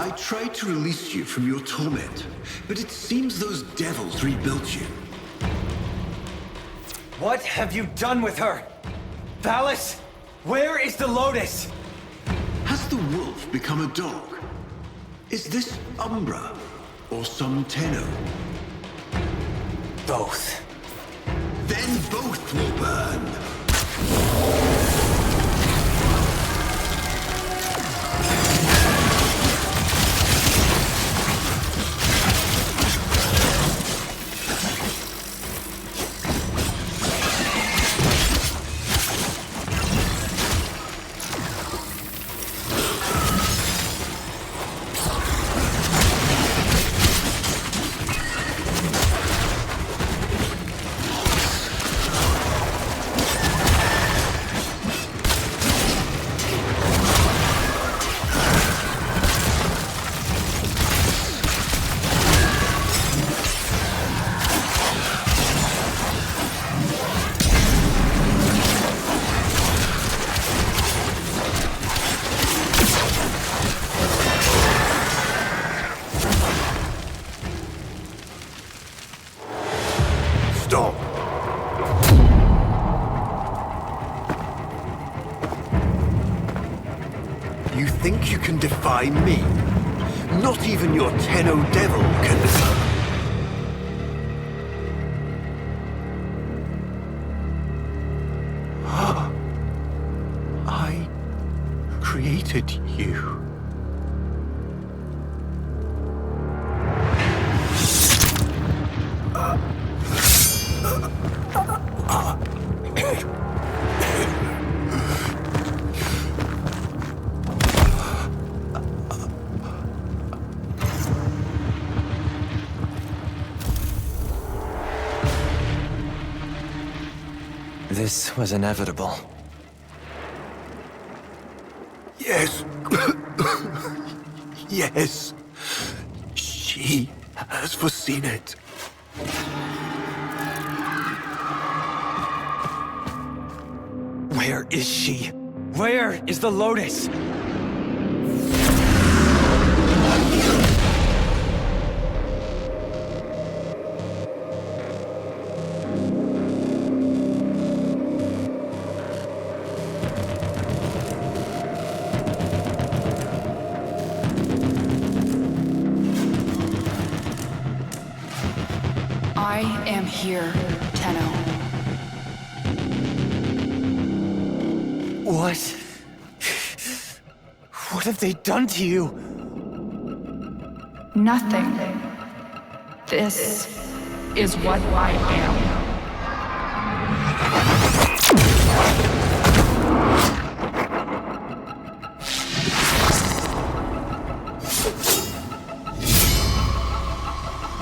I tried to release you from your torment, but it seems those devils rebuilt you.
What have you done with her? Valis, where is the Lotus?
Has the wolf become a dog? Is this Umbra or some Tenno?
Both.
Then both will burn.
Stop!
You think you can defy me? Not even your Tenno devil can. I created you.
This was inevitable.
Yes. Yes. She has foreseen it.
Where is she? Where is the Lotus?
I am here, Tenno.
What? What have they done to you?
Nothing. This is what I am.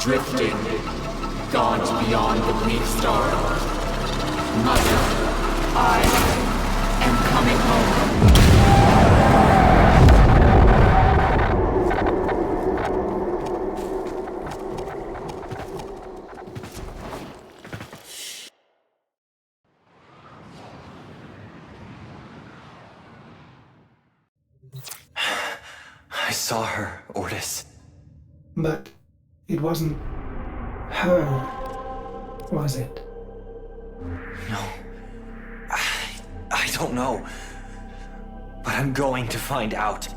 Drifting, gaunt beyond the bleak star. Mother, I am coming home.
I saw her, Ortis.
But it wasn't her, was it?
No. I don't know. But I'm going to find out.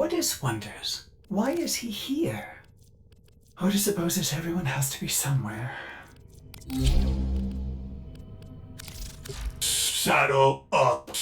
Ordis wonders, why is he here? Ordis supposes everyone has to be somewhere.
Saddle up.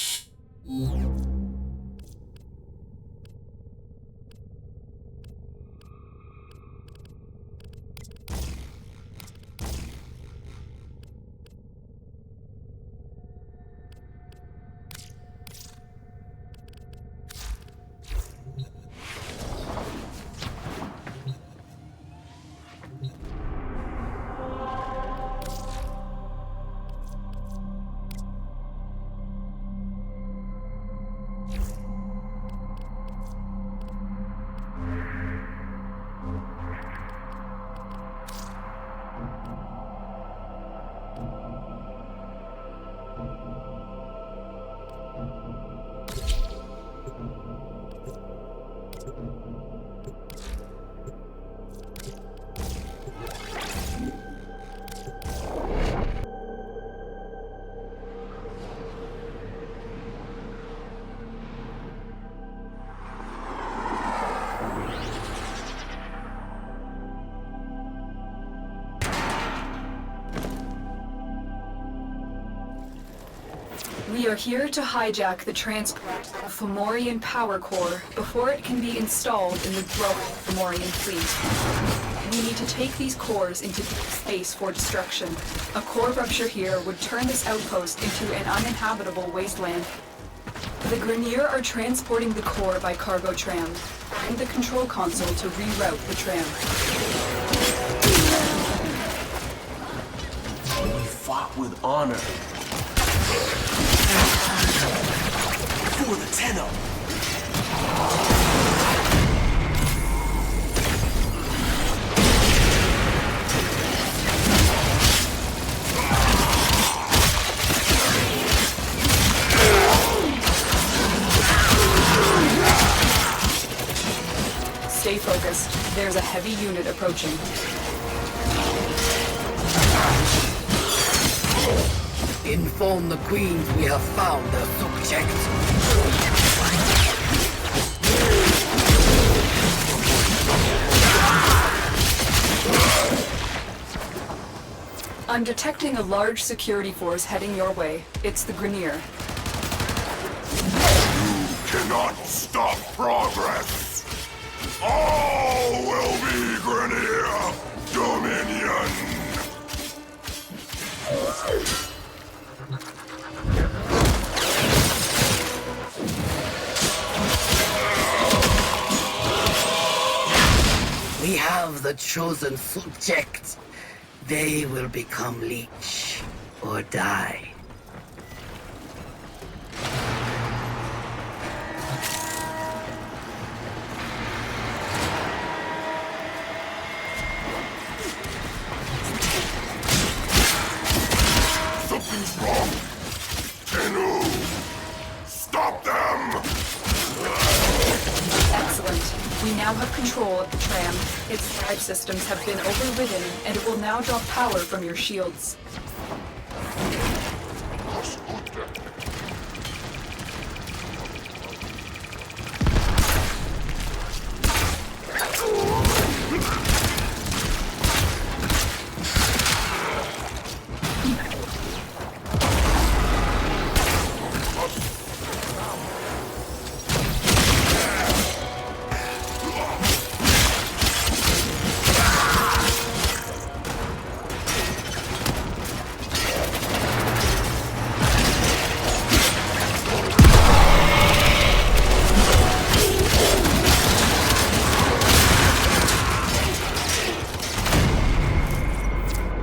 We are here to hijack the transport of Fomorian power core before it can be installed in the growing Fomorian fleet. We need to take these cores into deep space for destruction. A core rupture here would turn this outpost into an uninhabitable wasteland. The Grineer are transporting the core by cargo tram. Find the control console to reroute the tram.
We fought with honor. For the Tenno!
Stay focused. There's a heavy unit approaching.
Inform the queens we have found their subject.
I'm detecting a large security force heading your way. It's the Grineer.
You cannot stop progress. All will be Grineer Dominion.
We have the chosen subject. They will become leech or die.
Something's wrong. Tenno! Stop them!
Excellent. We now have control of the tram. Its drive systems have been overridden, and it will now draw power from your shields.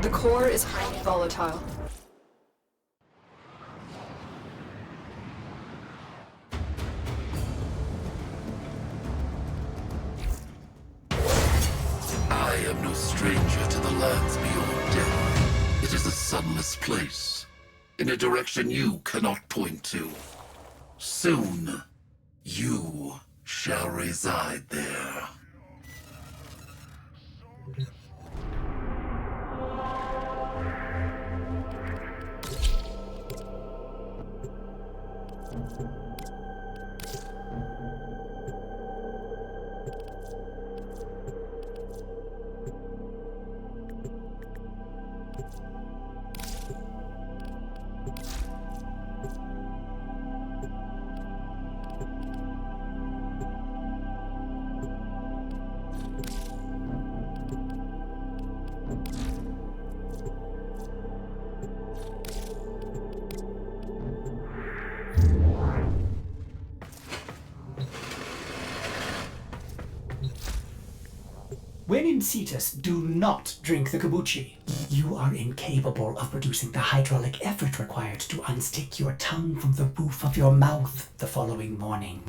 The core is highly volatile.
I am no stranger to the lands beyond death. It is a sunless place, in a direction you cannot point to. Soon, you shall reside there.
when in Cetus, do not drink the kombucha. You are incapable of producing the hydraulic effort required to unstick your tongue from the roof of your mouth the following morning.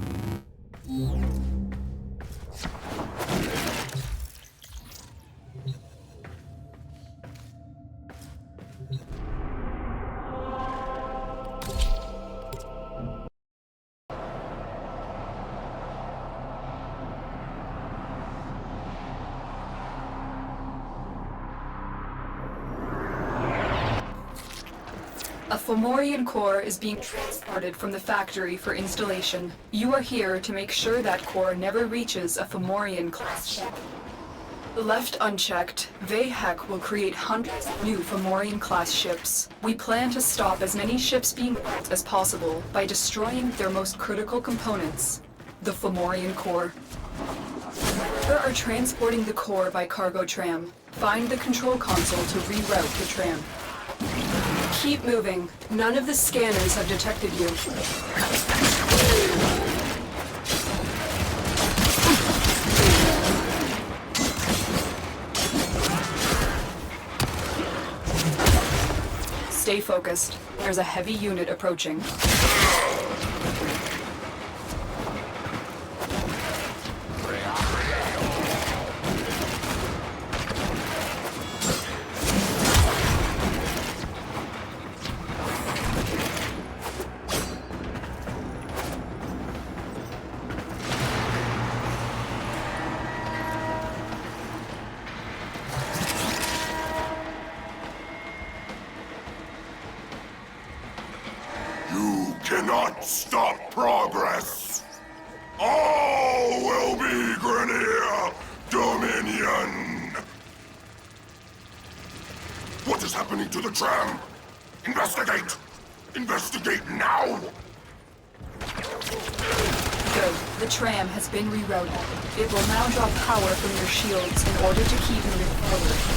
A Fomorian core is being transported from the factory for installation. You are here to make sure that core never reaches a Fomorian class ship. Left unchecked, Vahek will create hundreds of new Fomorian class ships. We plan to stop as many ships being built as possible by destroying their most critical components, the Fomorian core. We are transporting the core by cargo tram. Find the control console to reroute the tram. Keep moving. None of the scanners have detected you. Stay focused. There's a heavy unit approaching.
Cannot stop progress. All will be Grenier Dominion. What is happening to the tram? Investigate! Investigate now!
Good. The tram has been rerouted. It will now draw power from your shields in order to keep moving forward.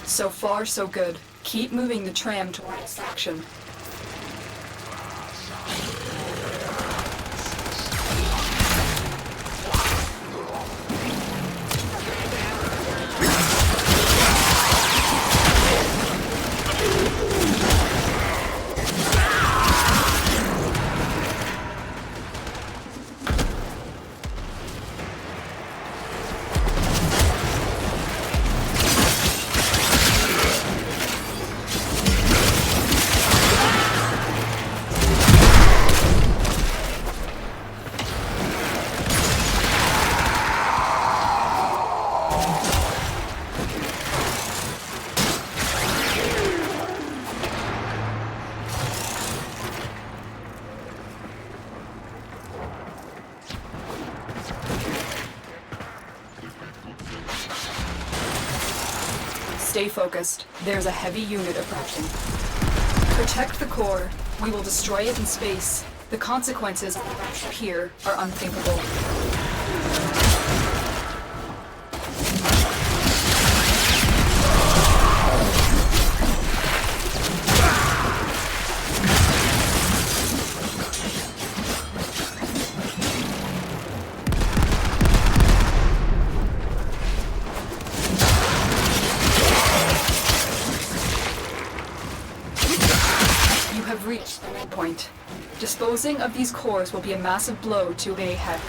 So far, so good. Keep moving the tram towards action. Stay focused. There's a heavy unit approaching. Protect the core. We will destroy it in space. The consequences here are unthinkable. Reached the midpoint. Disposing of these cores will be a massive blow to Vahek.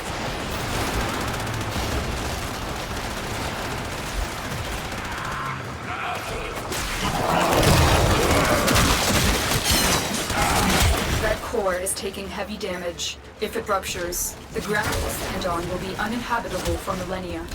That core is taking heavy damage. If it ruptures, the ground it will stand on will be uninhabitable for millennia.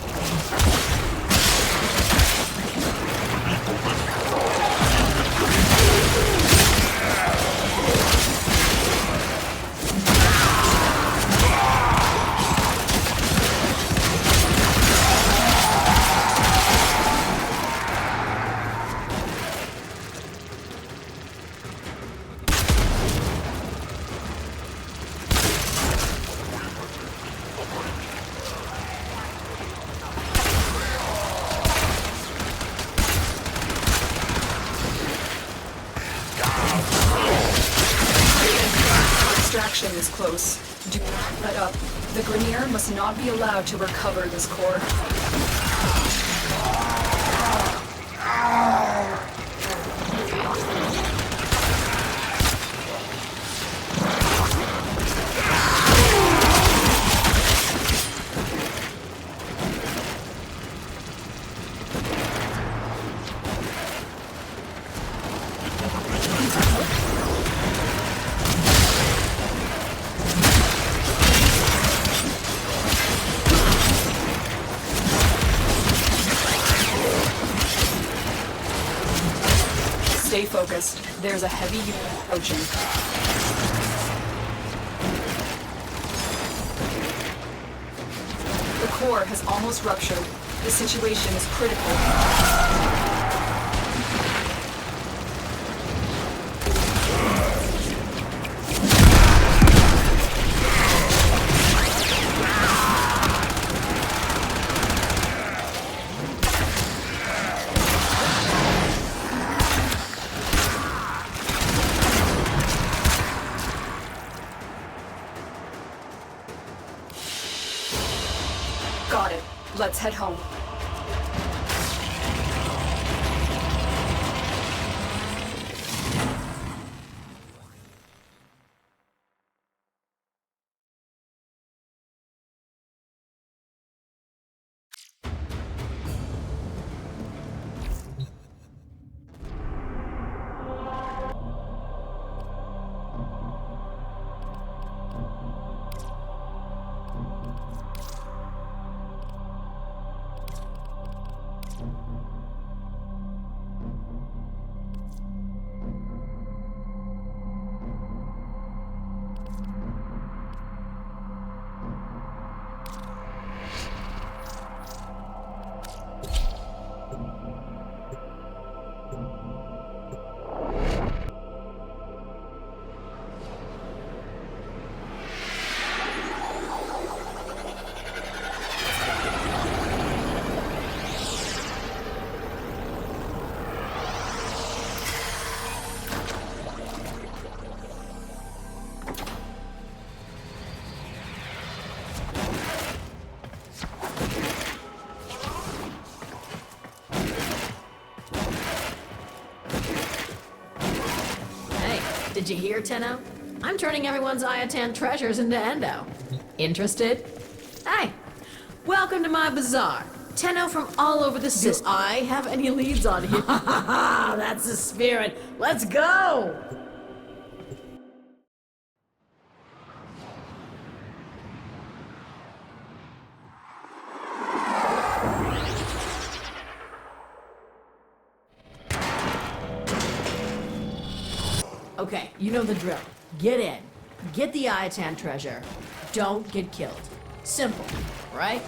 extraction is close. Do not let up. The Grineer must not be allowed to recover this core. Stay focused. There's a heavy unit approaching. The core has almost ruptured. The situation is critical. Got it. Let's head home.
Did you hear, Tenno? I'm turning everyone's Iatan treasures into Endo. Interested? Hey, welcome to my bazaar. Tenno from all over the system. I have any leads on here? That's the spirit. Let's go! Okay, you know the drill. Get in. Get the Iatan treasure. Don't get killed. Simple, right?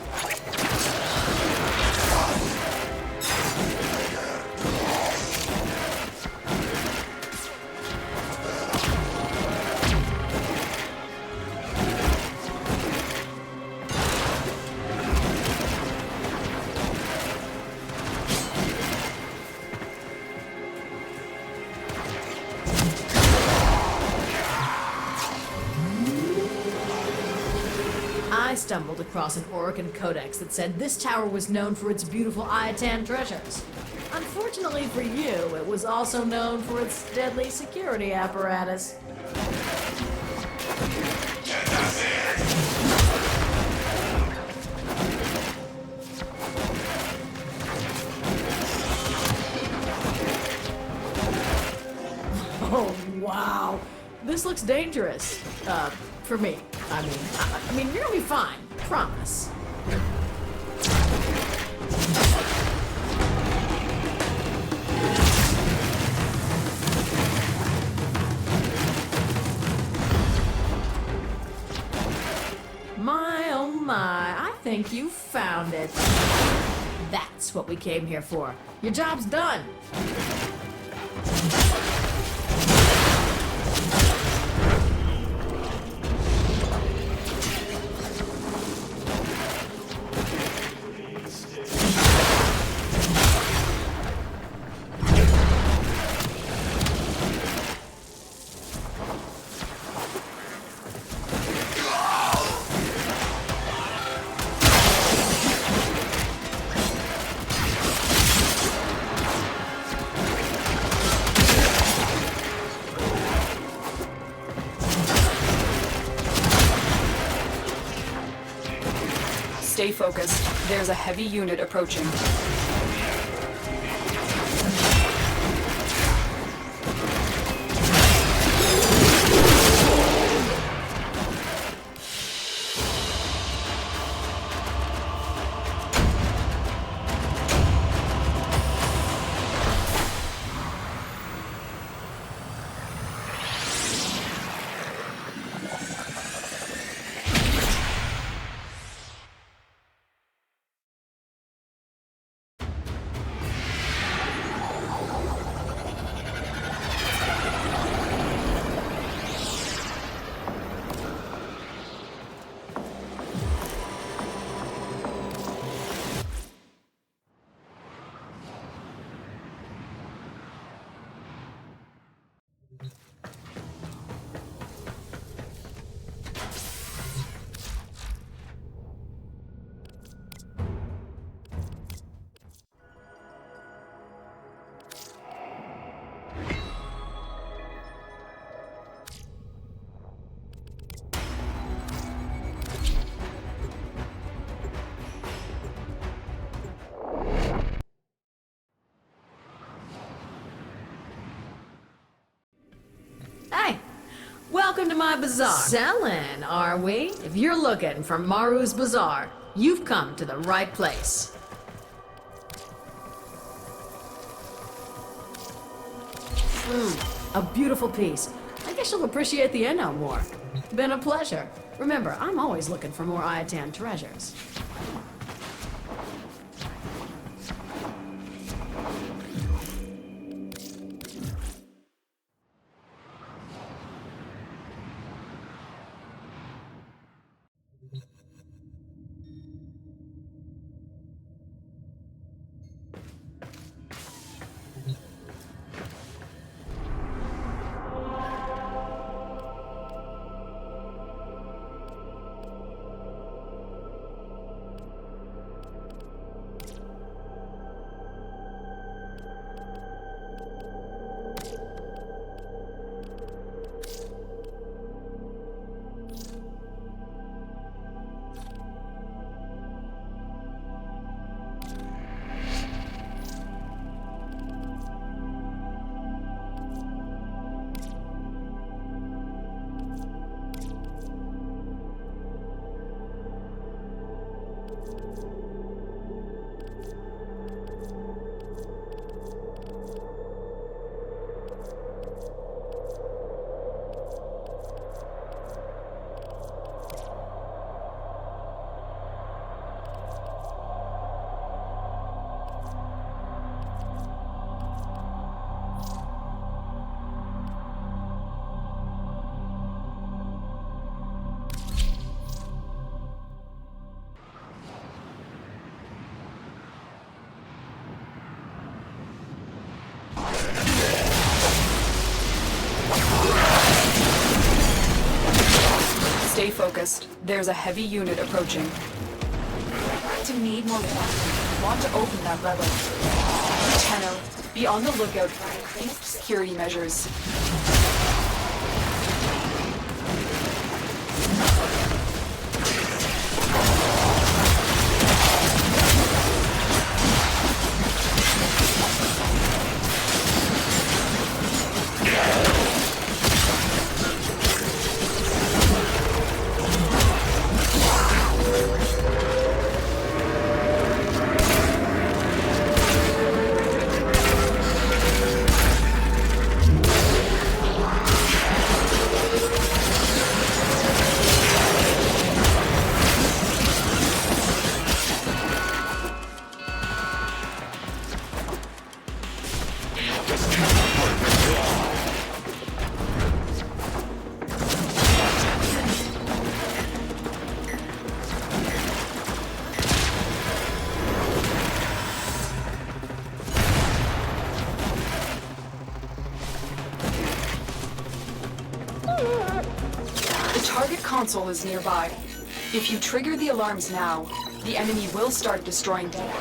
I stumbled across an Orokin codex that said this tower was known for its beautiful Iatan treasures. Unfortunately for you, it was also known for its deadly security apparatus. Oh, wow. This looks dangerous. For me. I mean, you're gonna be fine. Promise. My, oh my, I think you found it. That's what we came here for. Your job's done.
Stay focused. There's a heavy unit approaching.
Hey, welcome to my bazaar. Selling, are we? If you're looking for Maru's Bazaar, you've come to the right place. A beautiful piece. I guess you'll appreciate the Eno more. Been a pleasure. Remember, I'm always looking for more Iatan treasures.
Stay focused. There's a heavy unit approaching.
To need more water.
Want to open that lever. Tenno, be on the lookout for increased security measures. Console is nearby. If you trigger the alarms now, the enemy will start destroying data.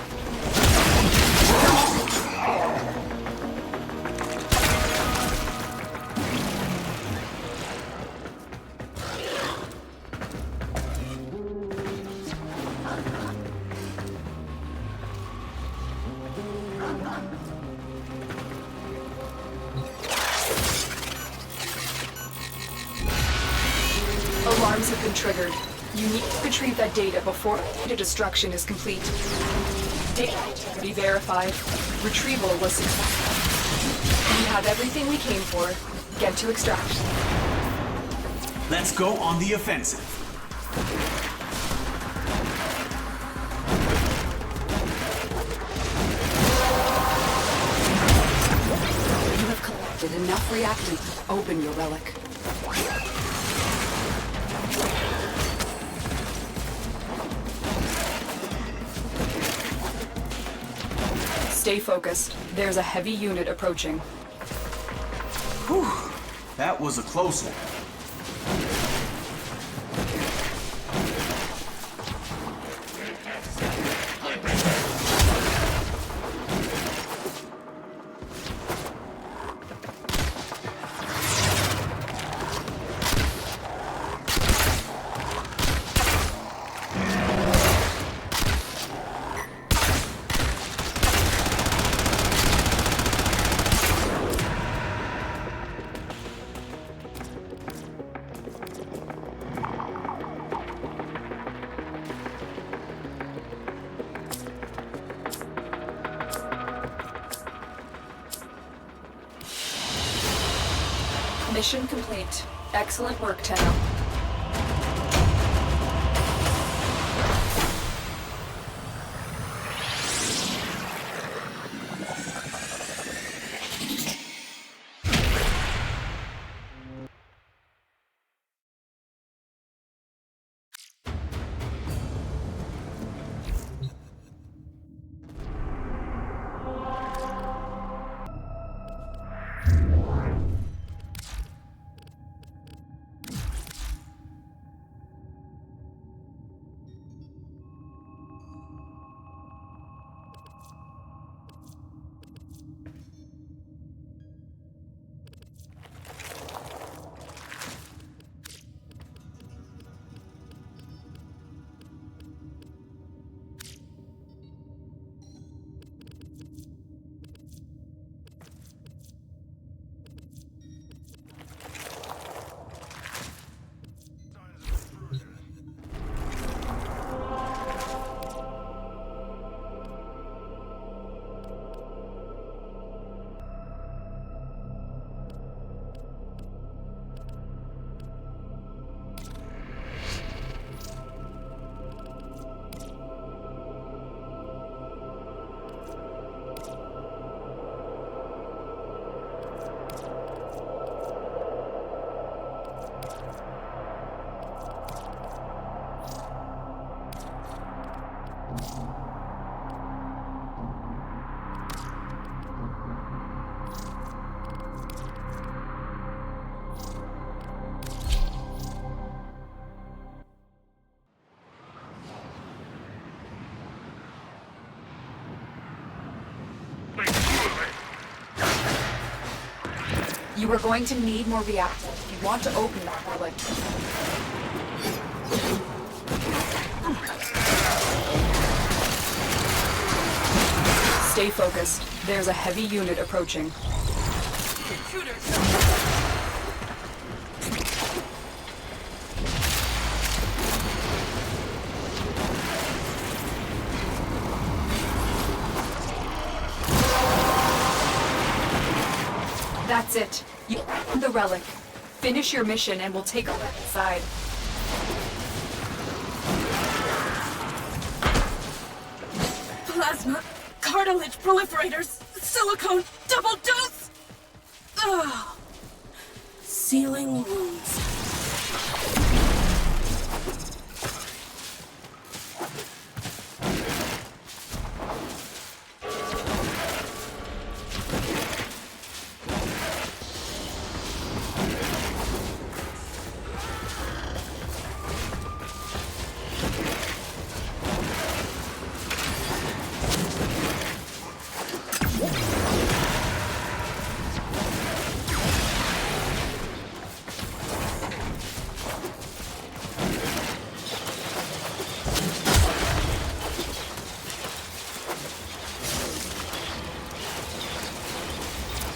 alarms have been triggered. You need to retrieve that data before data destruction is complete. Data integrity verified. Retrieval was successful. We have everything we came for. Get to extraction.
Let's go on the offensive.
You have collected enough reactant to open your relic.
Stay focused. There's a heavy unit approaching.
Whew. That was a close one.
Mission complete. Excellent work, Tenno. You are going to need more reactants if you want to open that relic. Stay focused. There's a heavy unit approaching. That's it. You own the relic. Finish your mission and we'll take a look inside.
Plasma, cartilage proliferators, silicone, double dose! Ugh. Sealing wounds.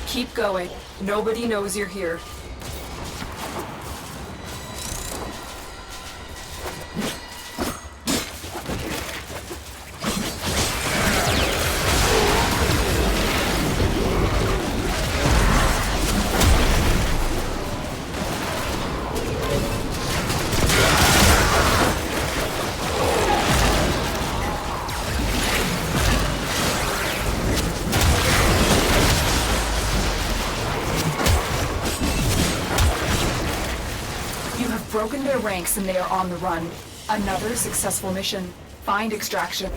Keep going. Nobody knows you're here. broken their ranks and they are on the run. Another successful mission. Find extraction.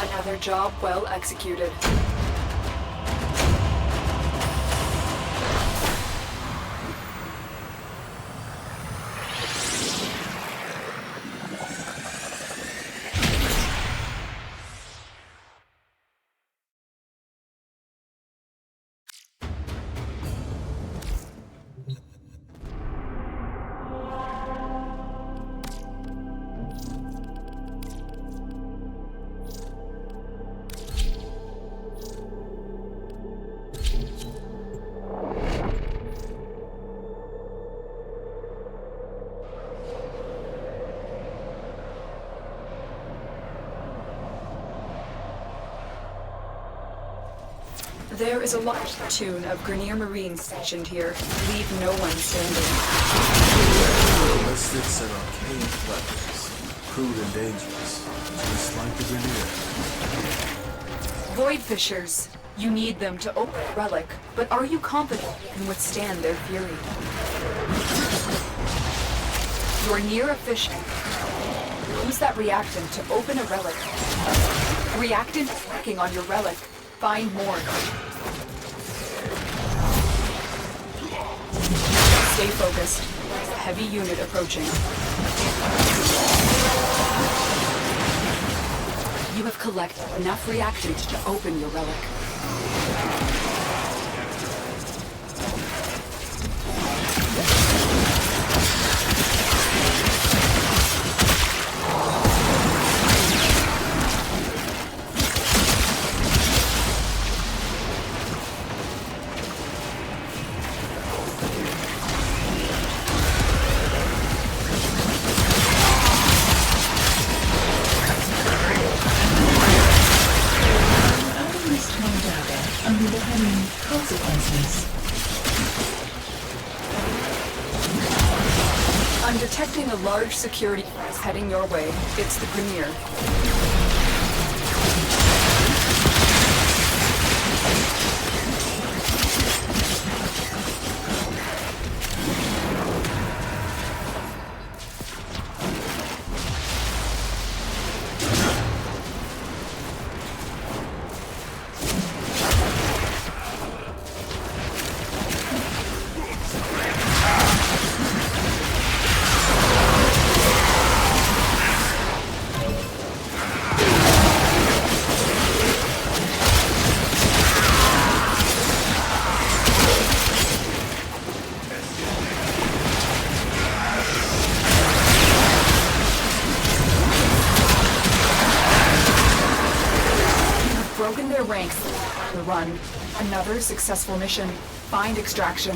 Another job well executed. There is a large platoon of Grenier Marines stationed here. Leave no one standing.
Ballistics and arcane weapons. Crude and dangerous. Just like the Grenier.
Void Fishers. You need them to open the relic, but are you confident you can withstand their fury? You're near a fisher. Use that reactant to open a relic. Reactant is working on your relic. Find more. Stay focused. There's a heavy unit approaching. You have collected enough reactant to open your relic. I'm detecting a large security force heading your way. It's the Grenier. Broken their ranks on the run. Another successful mission. Find extraction.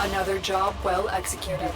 Another job well executed.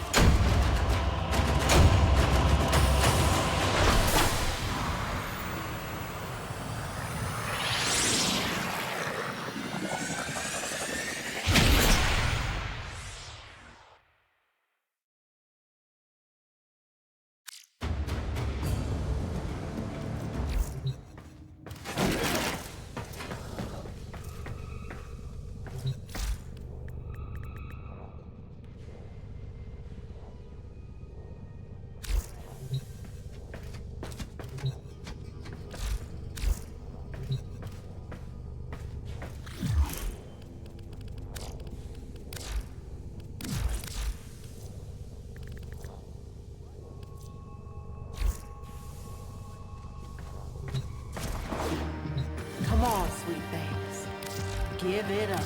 it up.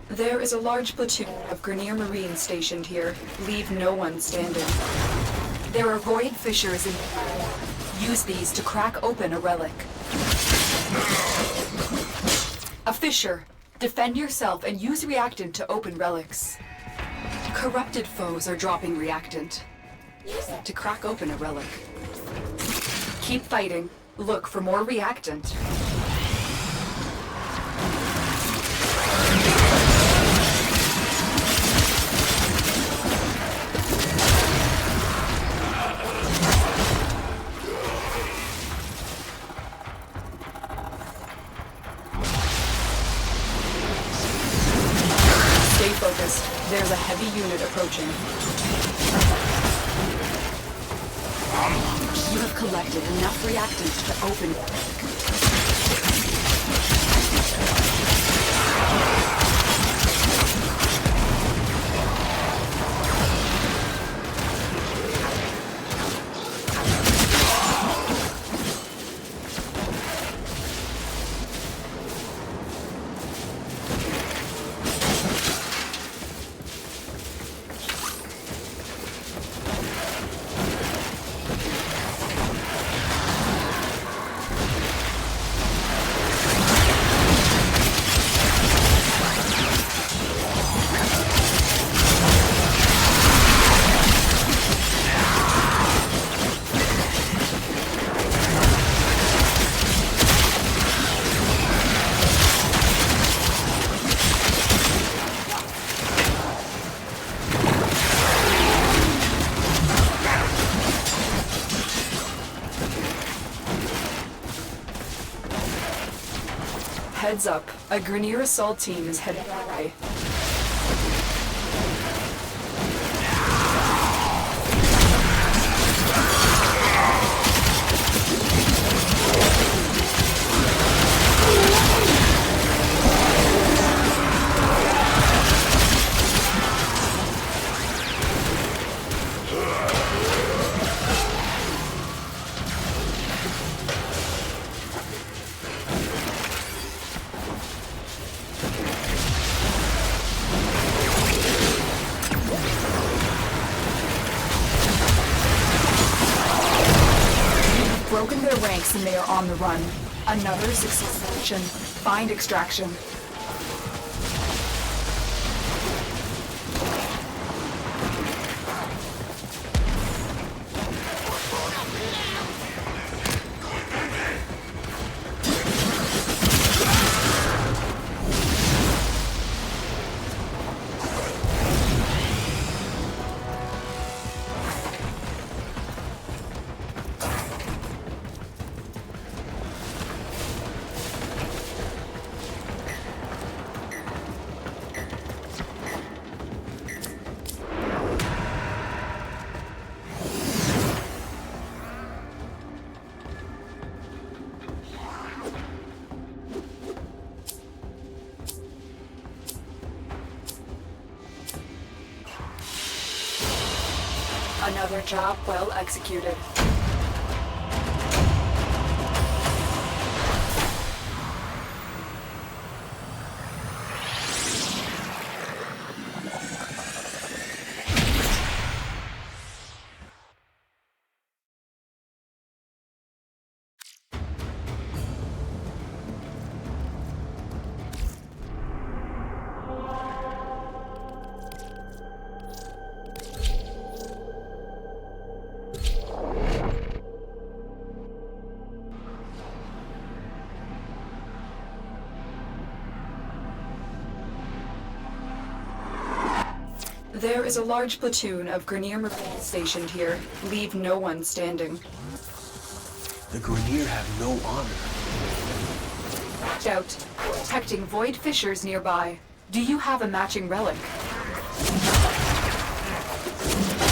There is a large platoon of Grenier Marines stationed here. Leave no one standing. There are void fissures in the wall. Use these to crack open a relic. A fissure. Defend yourself and use reactant to open relics. Corrupted foes are dropping reactant. Use it to crack open a relic. Keep fighting. Look for more reactant. Stay focused. There's a heavy unit approaching. You have collected enough reactant to open. Heads up, a Grenier assault team is heading our way. Broken their ranks and they are on the run. Another successful mission. Find extraction. Another job well executed. There is a large platoon of Grineer Marines stationed here. Leave no one standing.
The Grineer have no honor.
Watch out. Detecting void fissures nearby. Do you have a matching relic?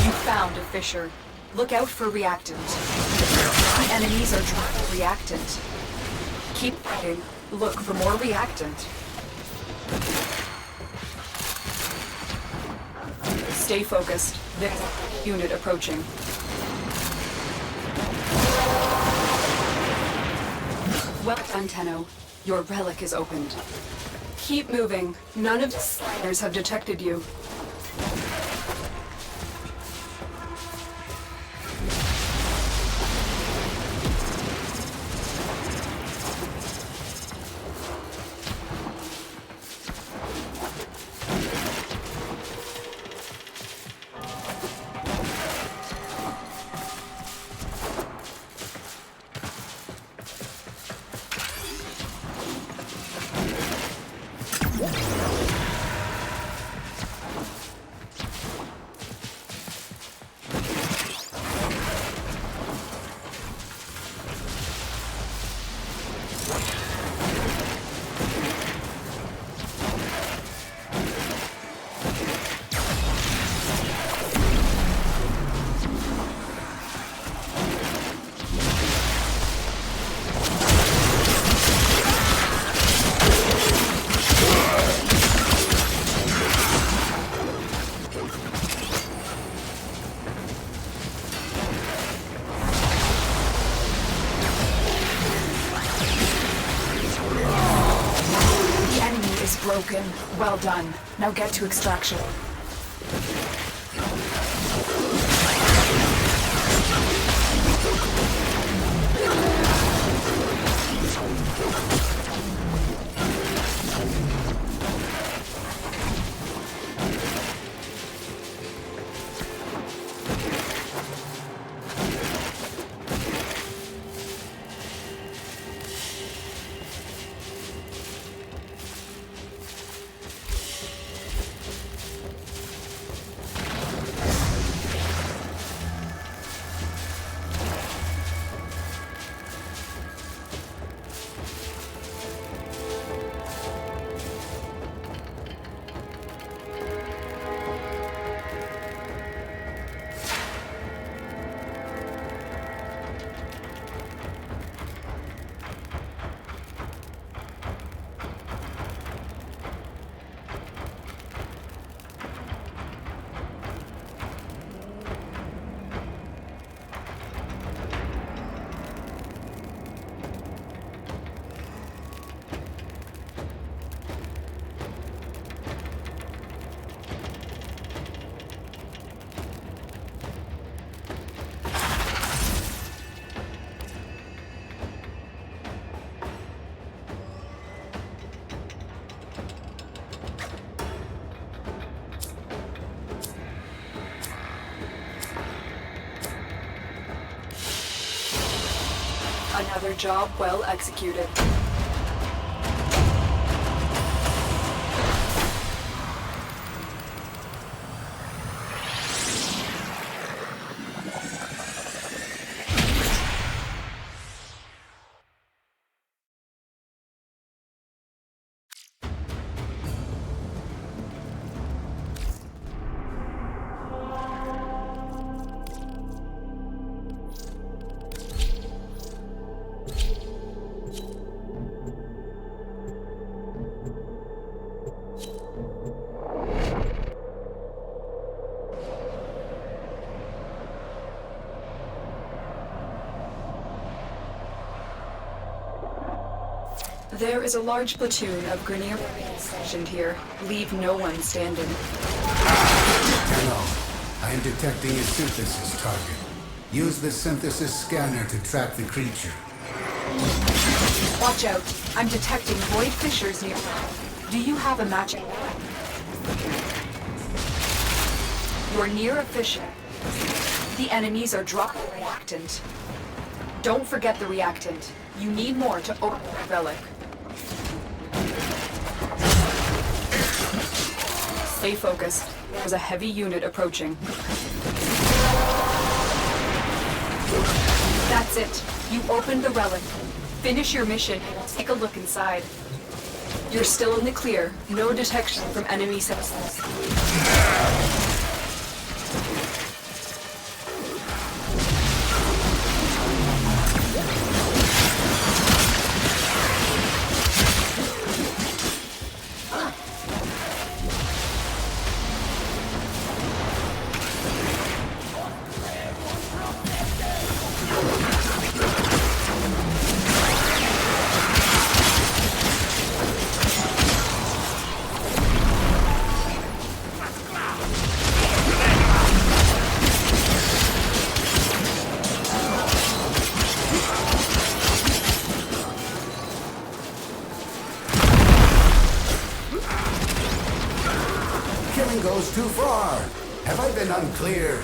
You found a fissure. Look out for reactant. The enemies are dropping reactant. Keep fighting. Look for more reactant. Stay focused. There's a unit approaching. Well done, Tenno. Your relic is opened. Keep moving. None of the sliders have detected you. Broken. Well done. Now get to extraction. Another job well executed. There is a large platoon of Grineer Marines stationed here. Leave no one standing.
Hello. I am detecting a synthesis target. Use the synthesis scanner to track the creature.
Watch out. I'm detecting void fissures nearby. Do you have a matching? You're near a fissure. The enemies are dropping reactant. Don't forget the reactant. You need more to open the relic. Stay focused. There's a heavy unit approaching. That's it. You opened the relic. Finish your mission and take a look inside. You're still in the clear. No detection from enemy sensors.
Killing goes too far. Have I been unclear?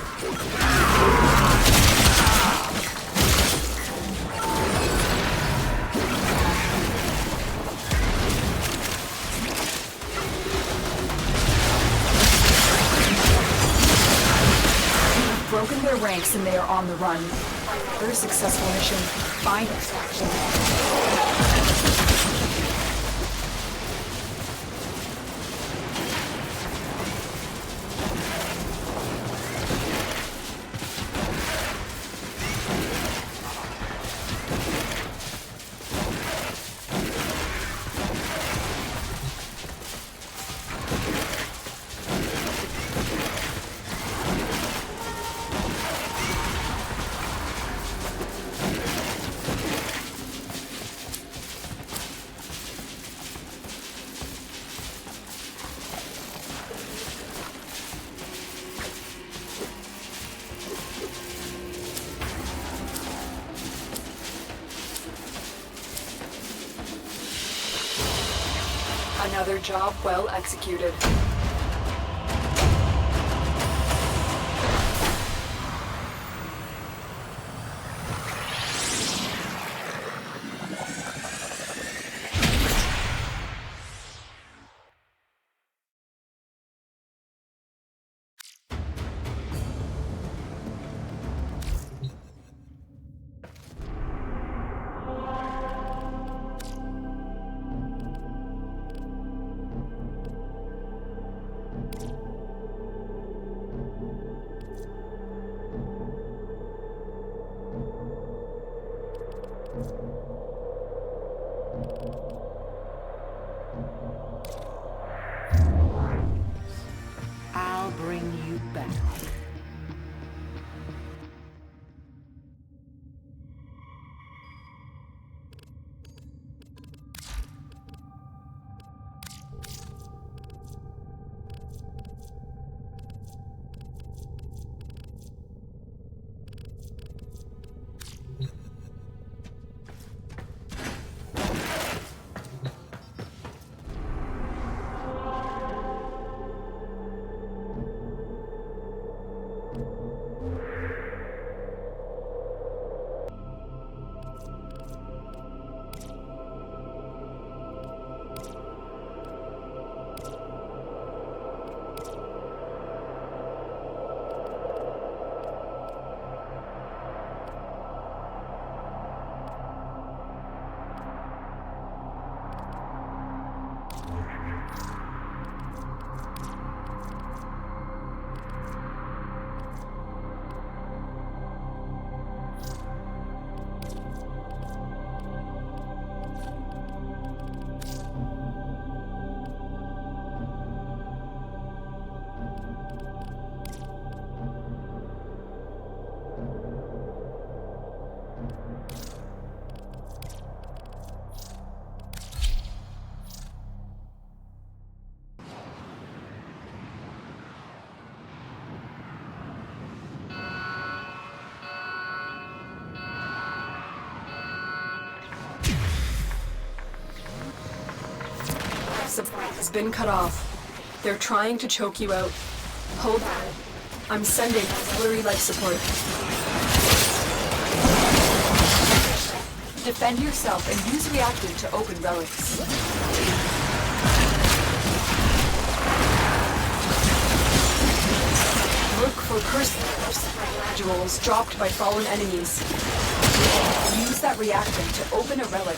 You've broken their ranks and they are on the run. Very successful mission. Find extraction. Another job well executed.
I'll bring you back.
Supply has been cut off. They're trying to choke you out. Hold on. I'm sending auxiliary life support. Defend yourself and use reactive to open relics.
「
delivers modules dropped by fallen enemies. Use that reactant to open a relic.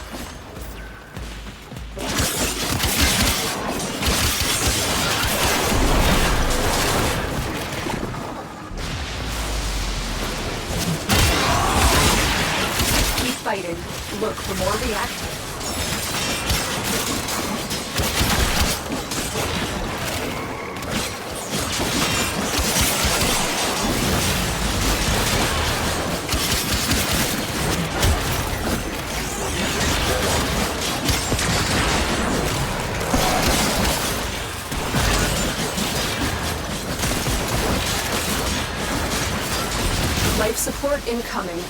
Keep fighting. Look for more reactants. Life support incoming.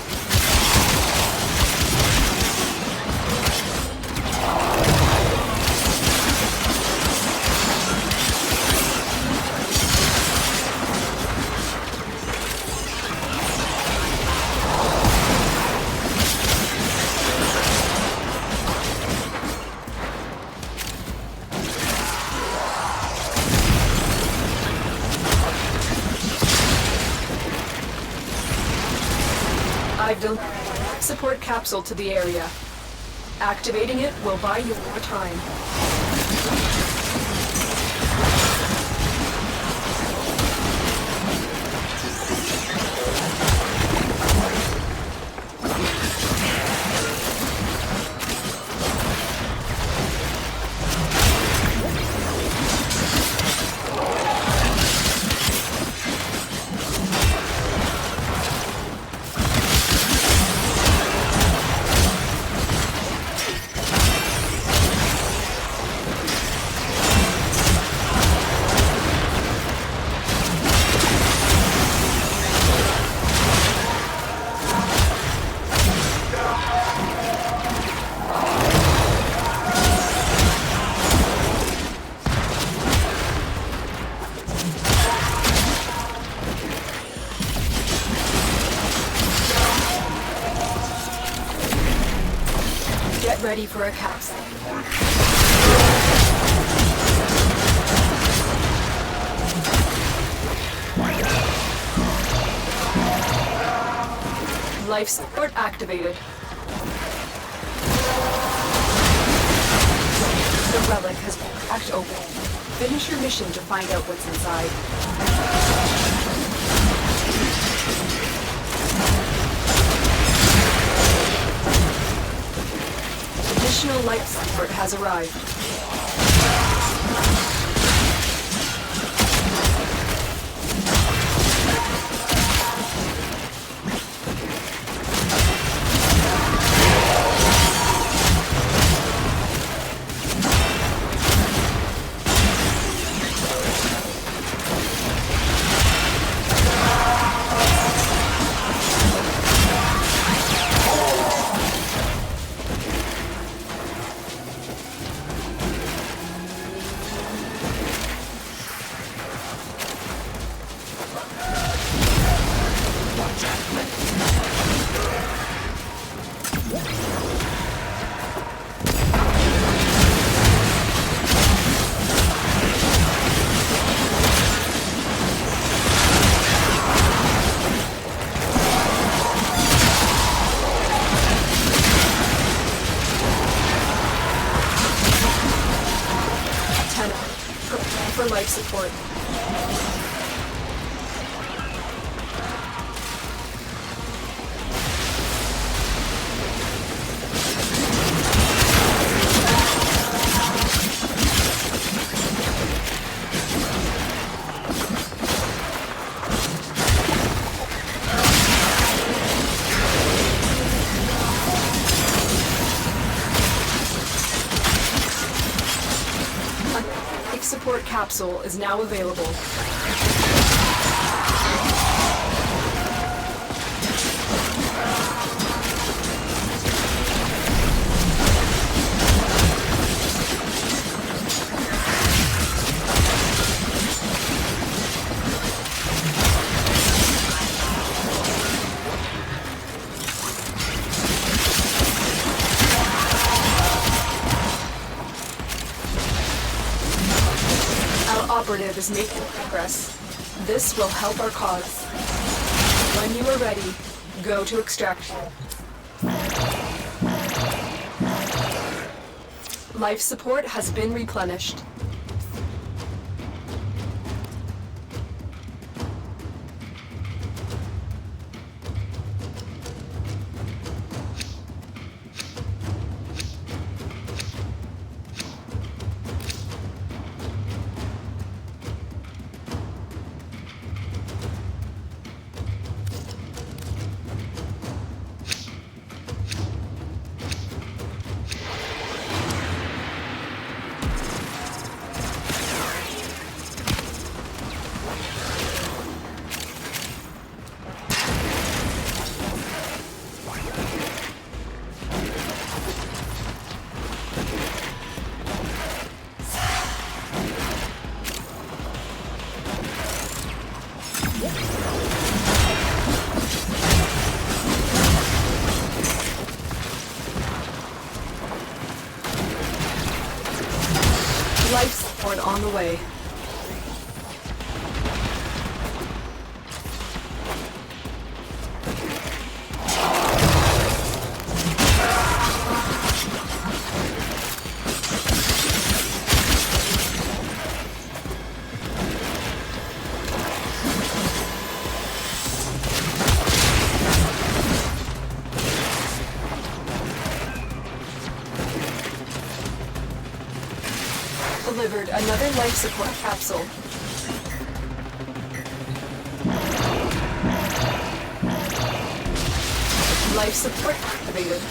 I've delivered a support capsule to the area. Activating it will buy you more time. Get ready for a capsule. Life support activated. The relic has been cracked open. Finish your mission to find out what's inside. Additional life support has arrived. For life support. Support capsule is now available. Operative is making progress. This will help our cause. When you are ready, go to extraction. Life support has been replenished. Life support on the way. Delivered another life support capsule. Life support activated.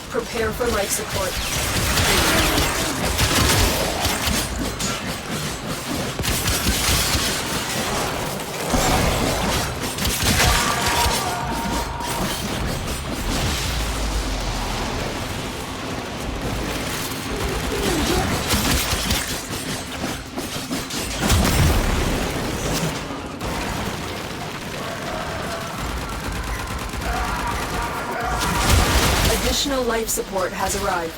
Prepare for life support. Additional life support has arrived.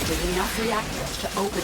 Enough reactors to open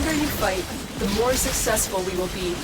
longer you fight, the more successful we will be.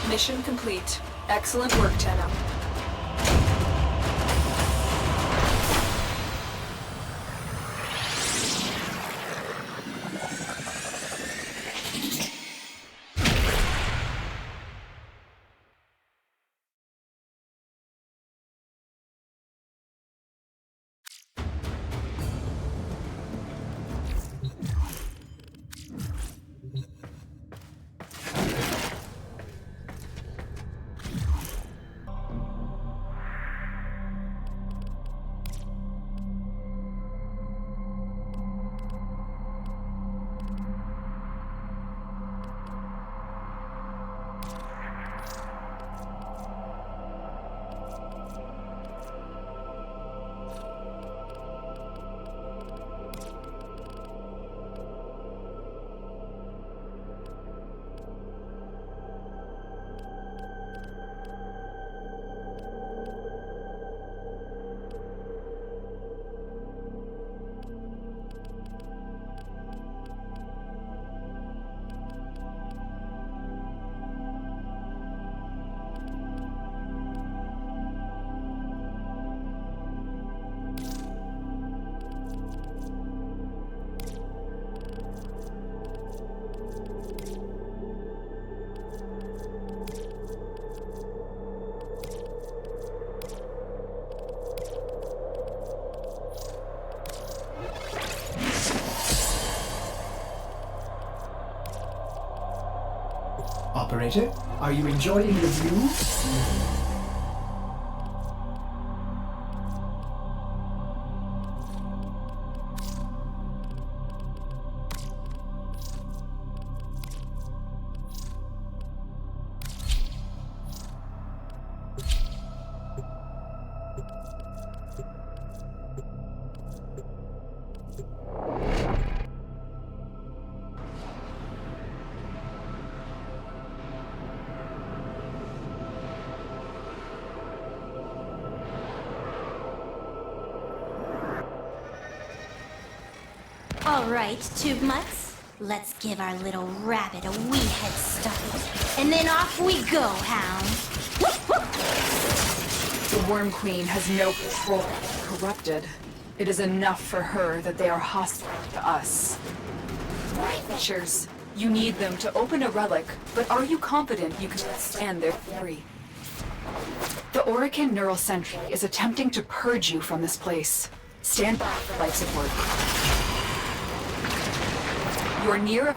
Mission complete. Excellent work, Tenno.
Operator, are you enjoying the view?
All right, Tube Mutts. Let's give our little rabbit a wee head start. And then off we go, hound.
The Worm Queen has no control. Corrupted. It is enough for her that they are hostile to us. Witchers, you need them to open a relic, but are you confident you can withstand their fury? The Orican Neural Sentry is attempting to purge you from this place. Stand by for life support. You are near a...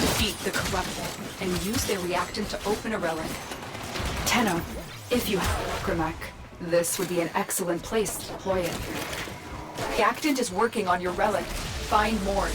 Defeat the corrupted and use their reactant to open a relic. Tenno, if you have Warframe, this would be an excellent place to deploy it. Reactant is working on your relic. Find more.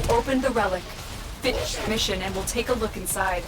Open the relic. Finish the mission and we'll take a look inside.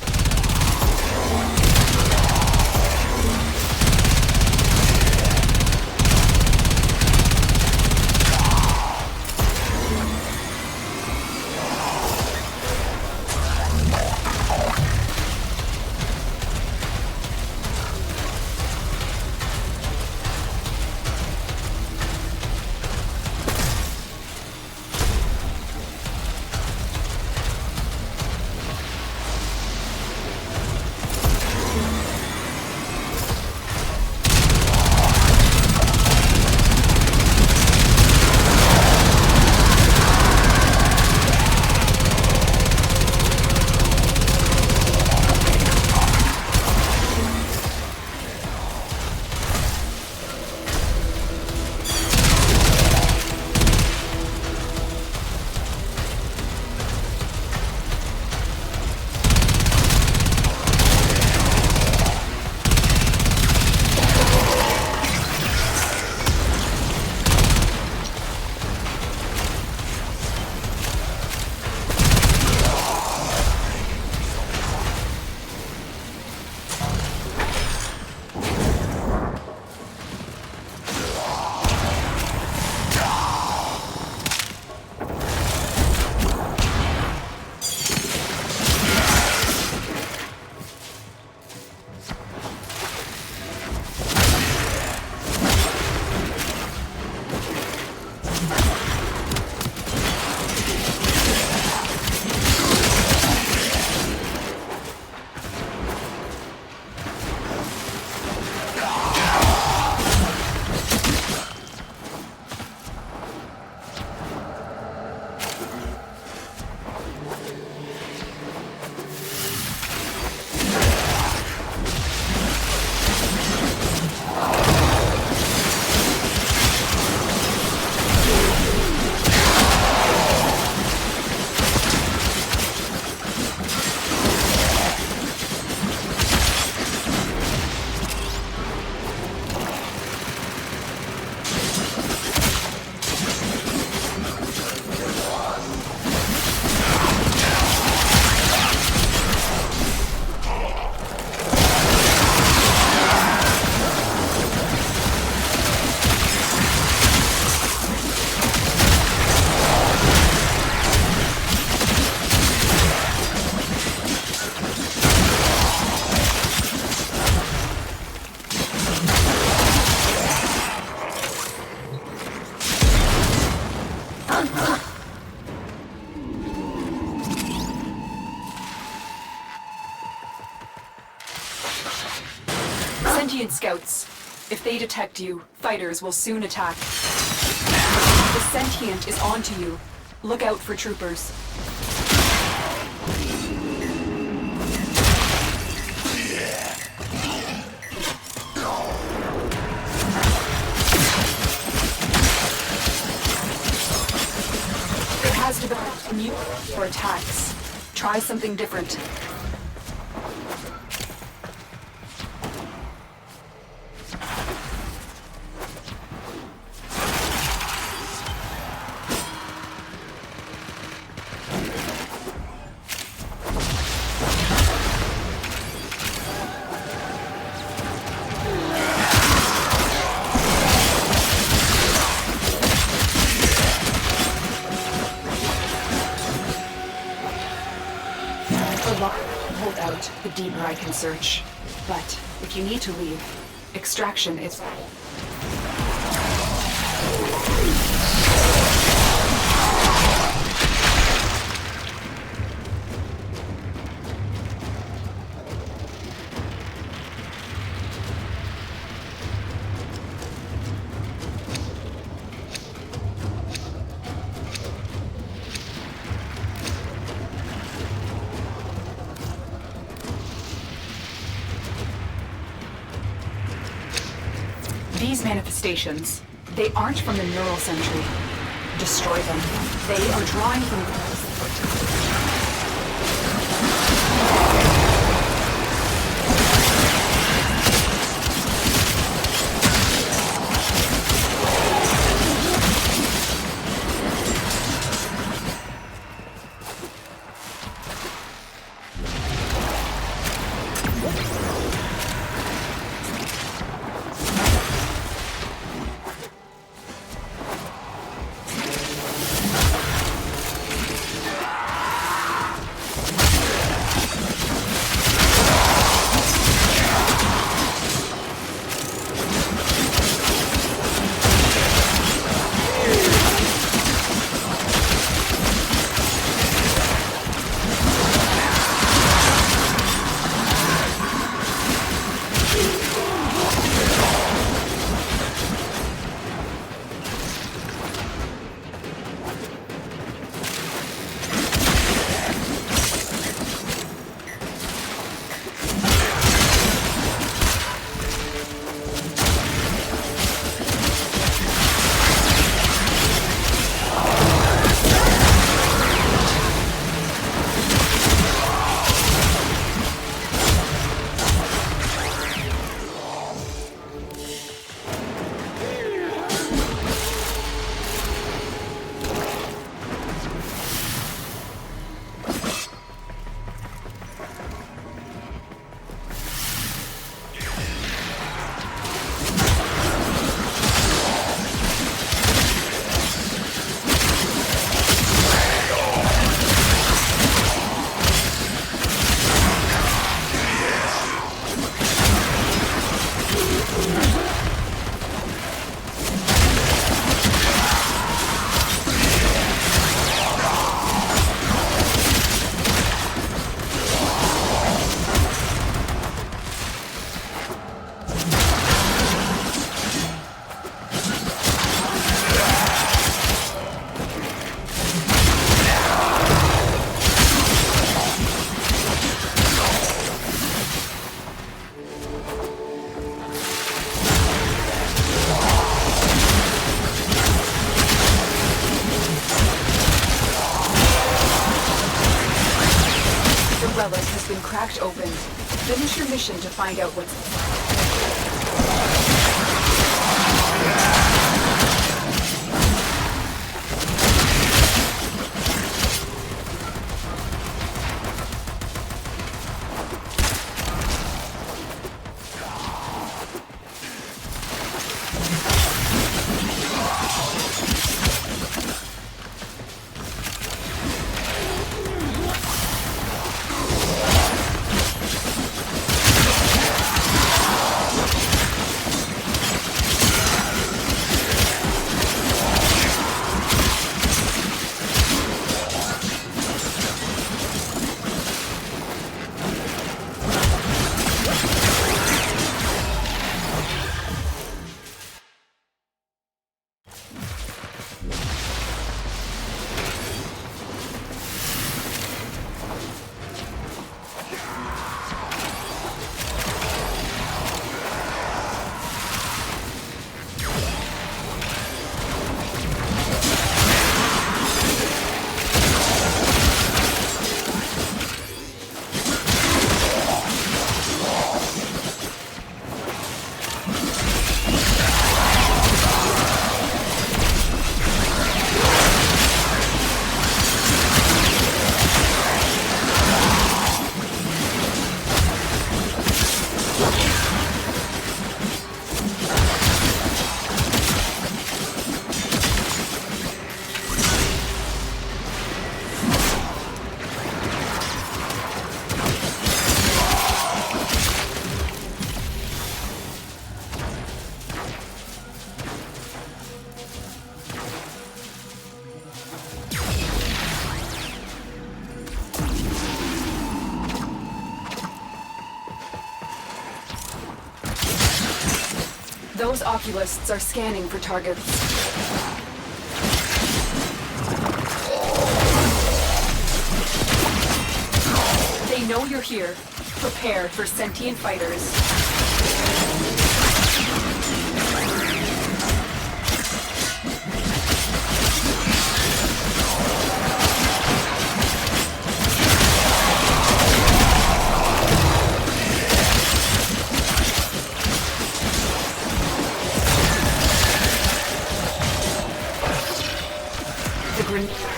If they detect you, fighters will soon attack. The sentient is onto you. Look out for troopers. It has developed new for attacks. Try something different. Hold out the deeper I can search. But if you need to leave, extraction is... These manifestations, they aren't from the neural sentry. Destroy them. They are drawing from... relic has been cracked open. Finish your mission to find out what's Those oculists are scanning for targets. They know you're here. Prepare for sentient fighters.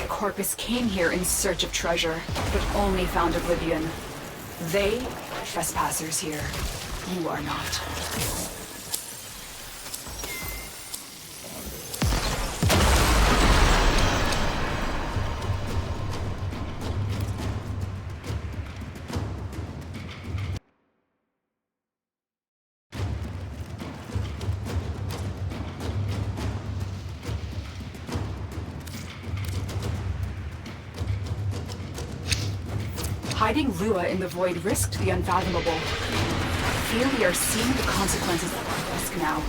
Corpus came here in search of treasure, but only found oblivion. They are trespassers here. You are not. Hiding Lua in the void risked the unfathomable. I feel we are seeing the consequences of our risk now.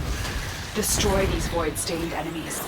Destroy these void-stained enemies.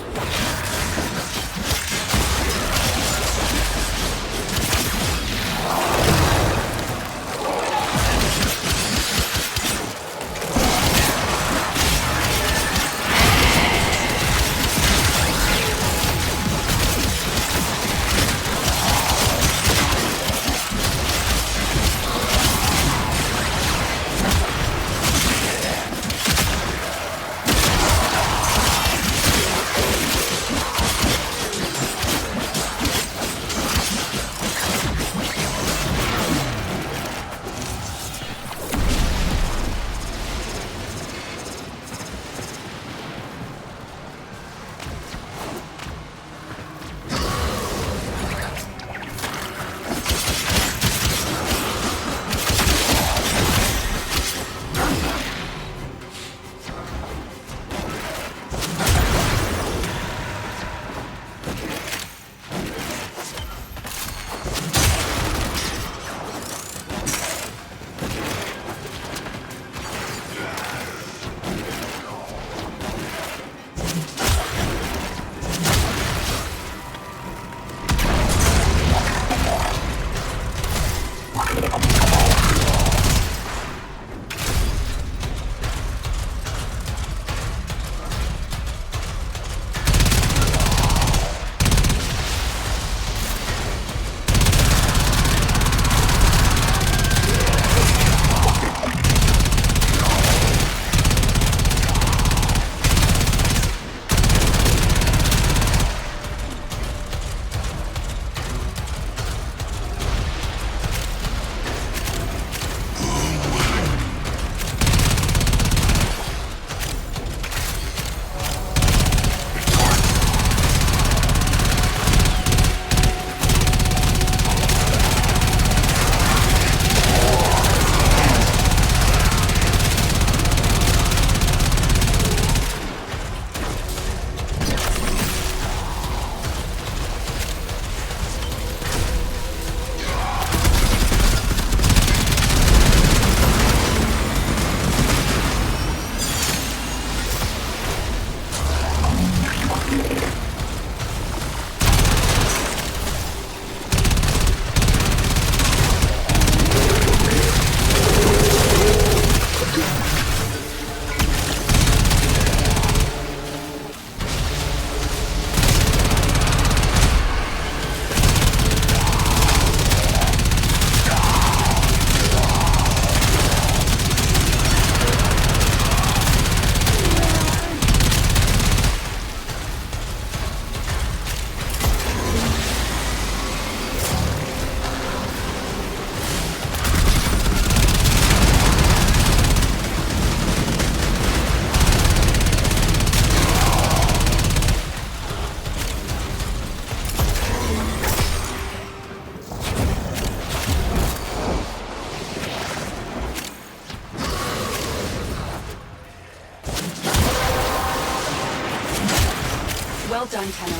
Well done, Tenno.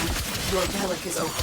Your relic is open.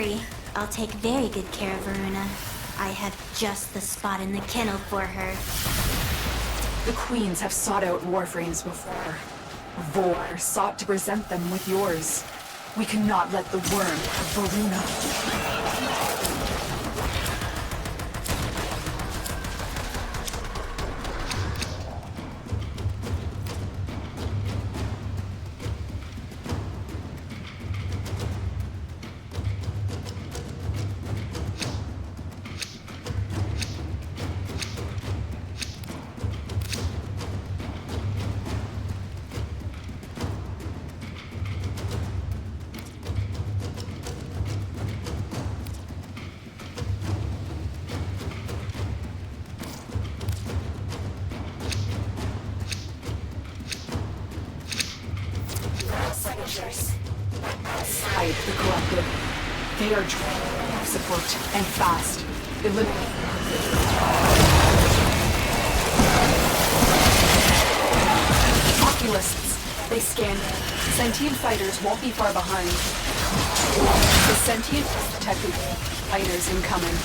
worry. I'll take very good care of Varuna. I have just the spot in the kennel for her.
The queens have sought out Warframes before. Vor sought to present them with yours. We cannot let the worm have Varuna. Hide the collective. They are trying support and fast. Eliminate. Oculists. They scan. Sentient fighters won't be far behind. The sentient detected fighters incoming.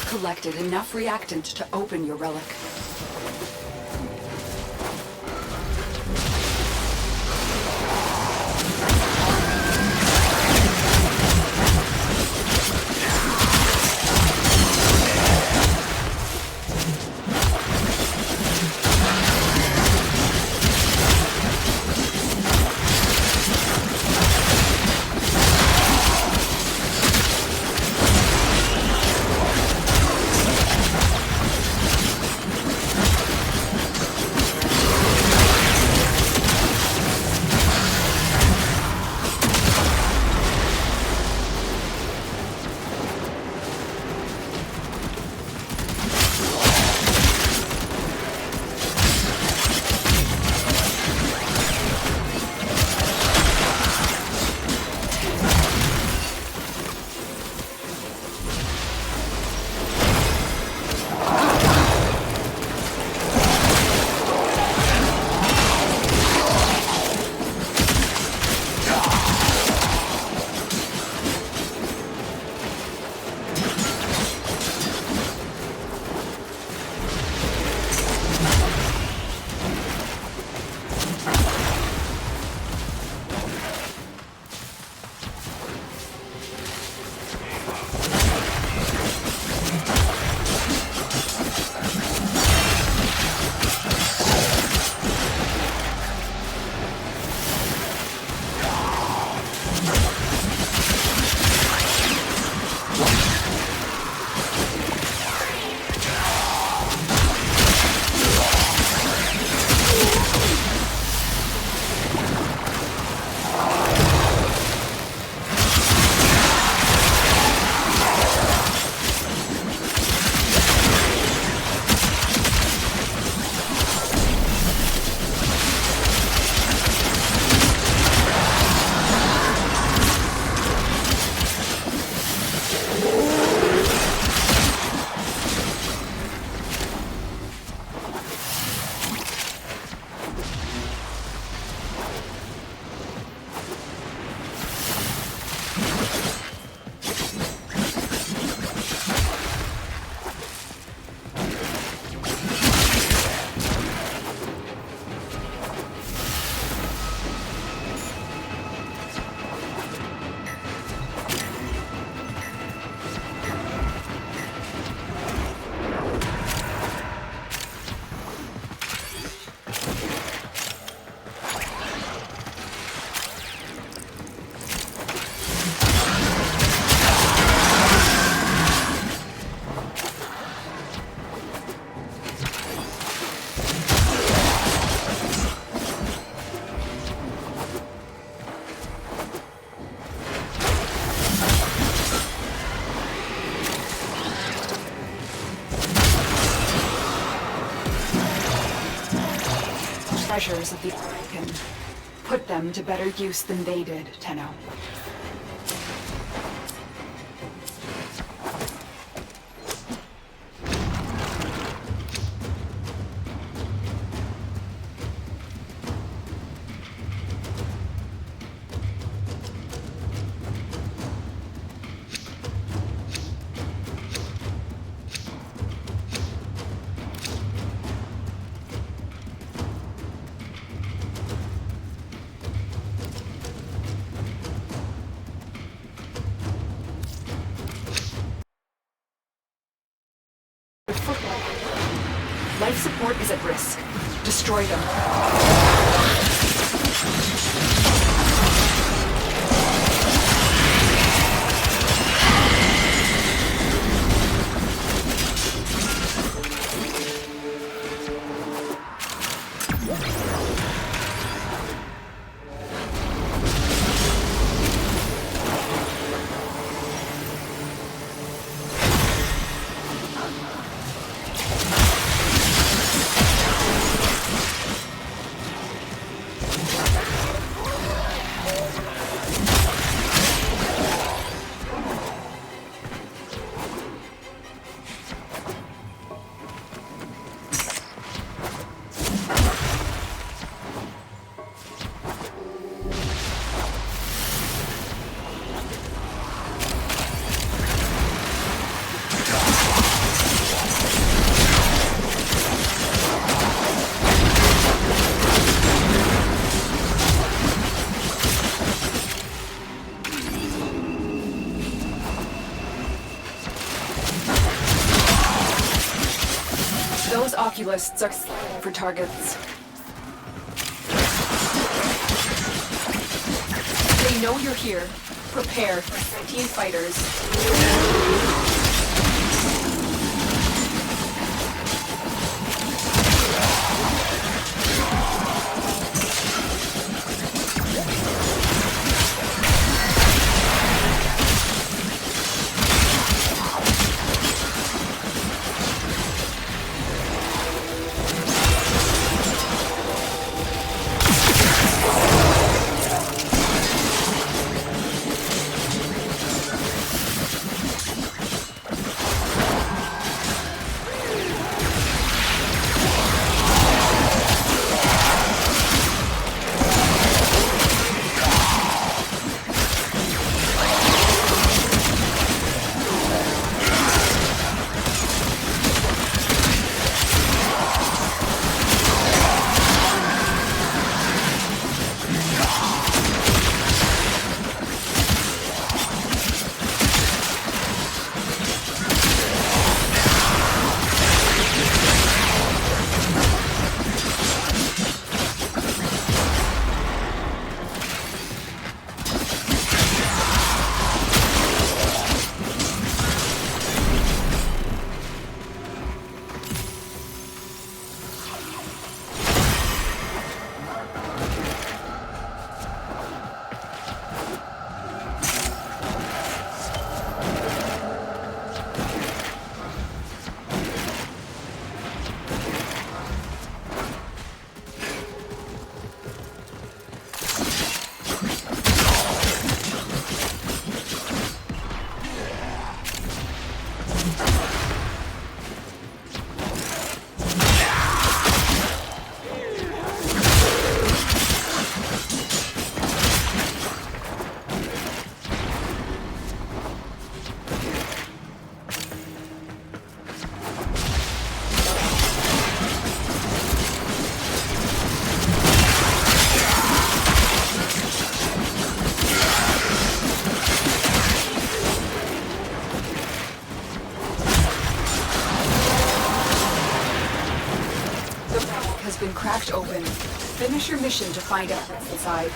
Collected enough reactant to open your relic. treasures of the Ark and put them to better use than they did, Tenno. Life support is at risk. Destroy them. Those oculists are scanning for targets. They know you're here. Prepare for sentient fighters. Been cracked open. Finish your mission to find out what's inside.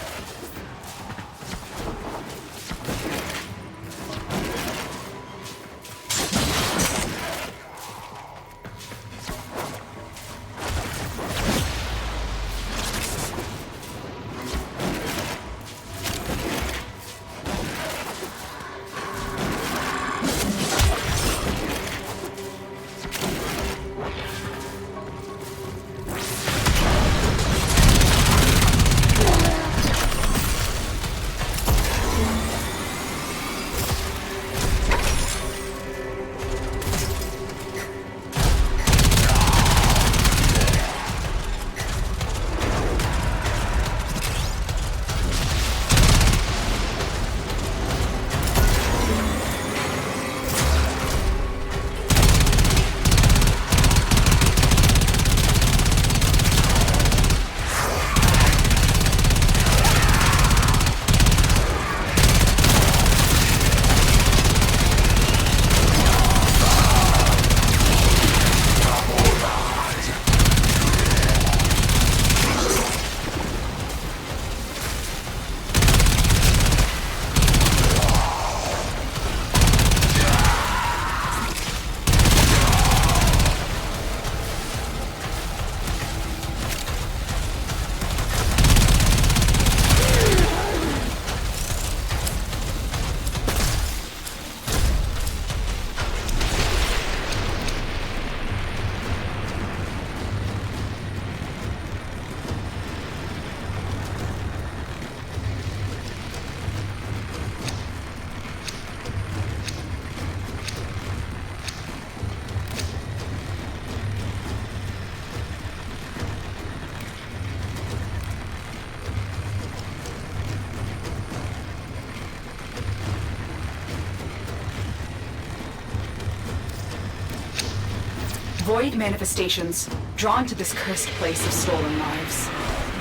Void manifestations, drawn to this cursed place of stolen lives.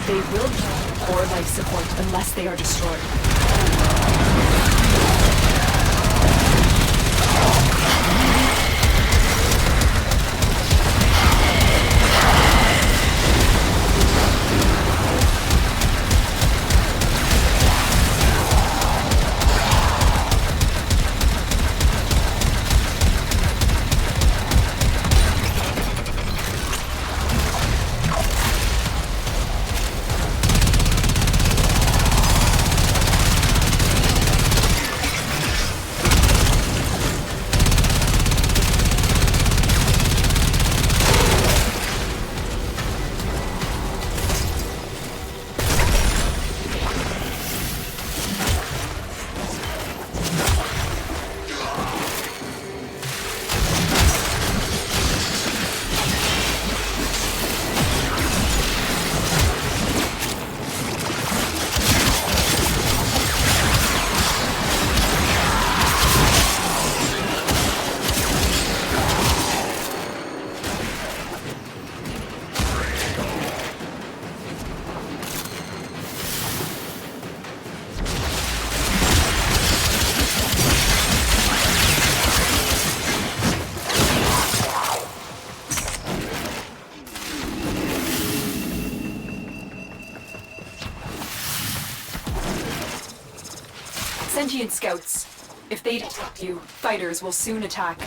They will die or life support unless they are destroyed. Sentient scouts. If they detect you, fighters will soon attack.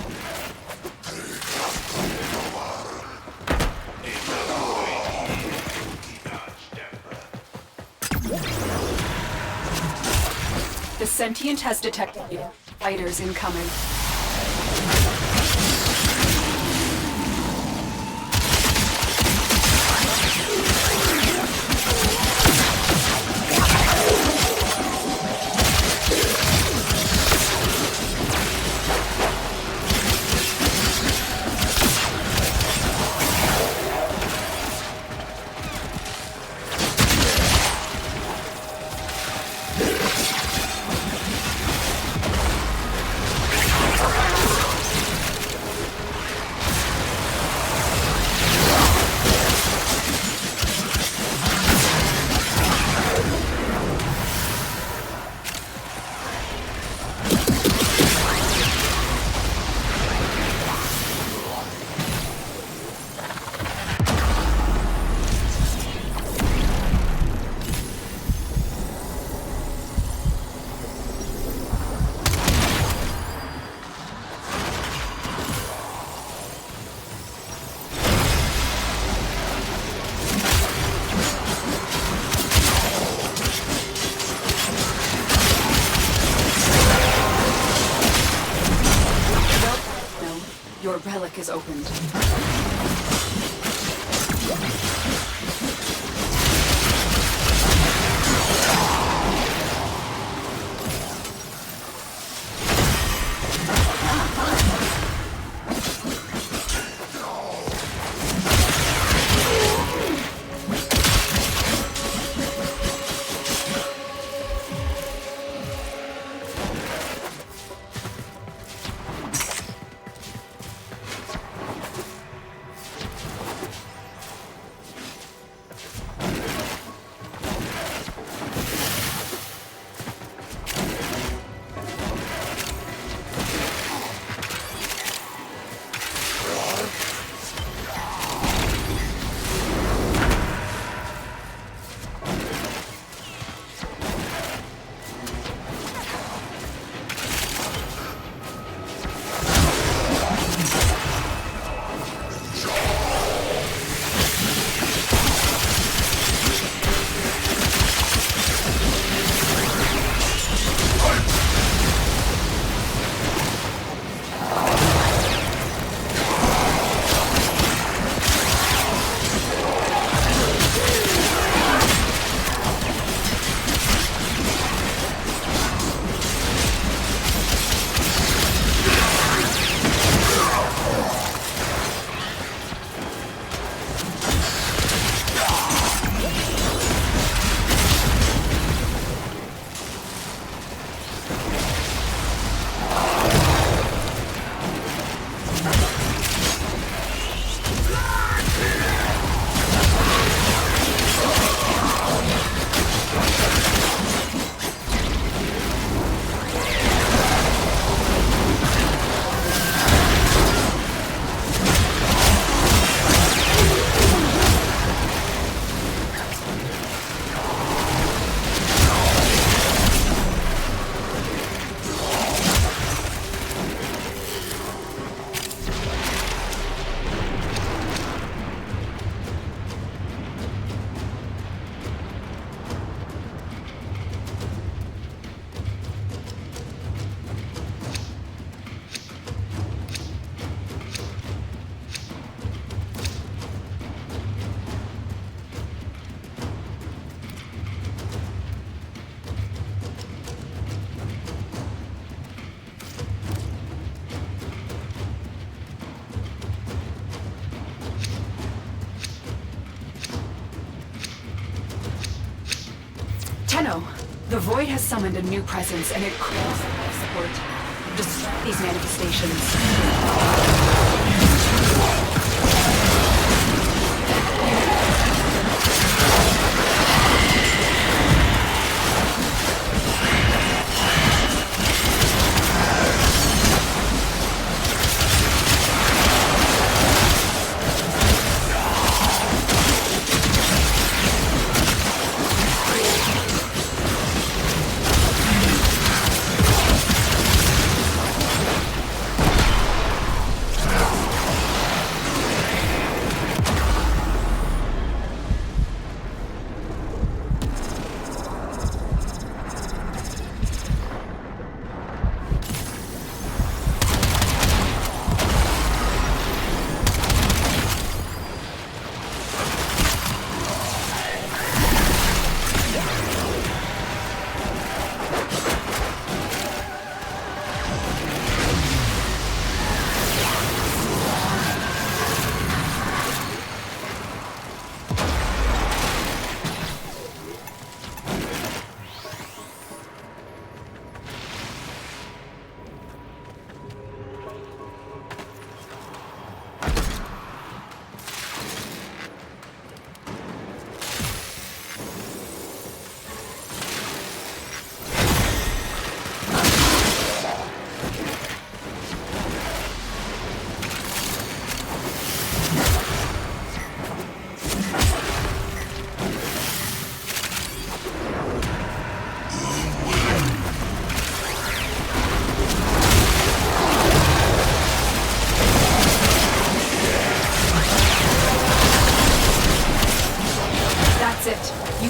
The sentient has detected you. Fighters incoming. Your relic is opened. Tenno, the Void has summoned a new presence and it craves life support. Destroy these manifestations.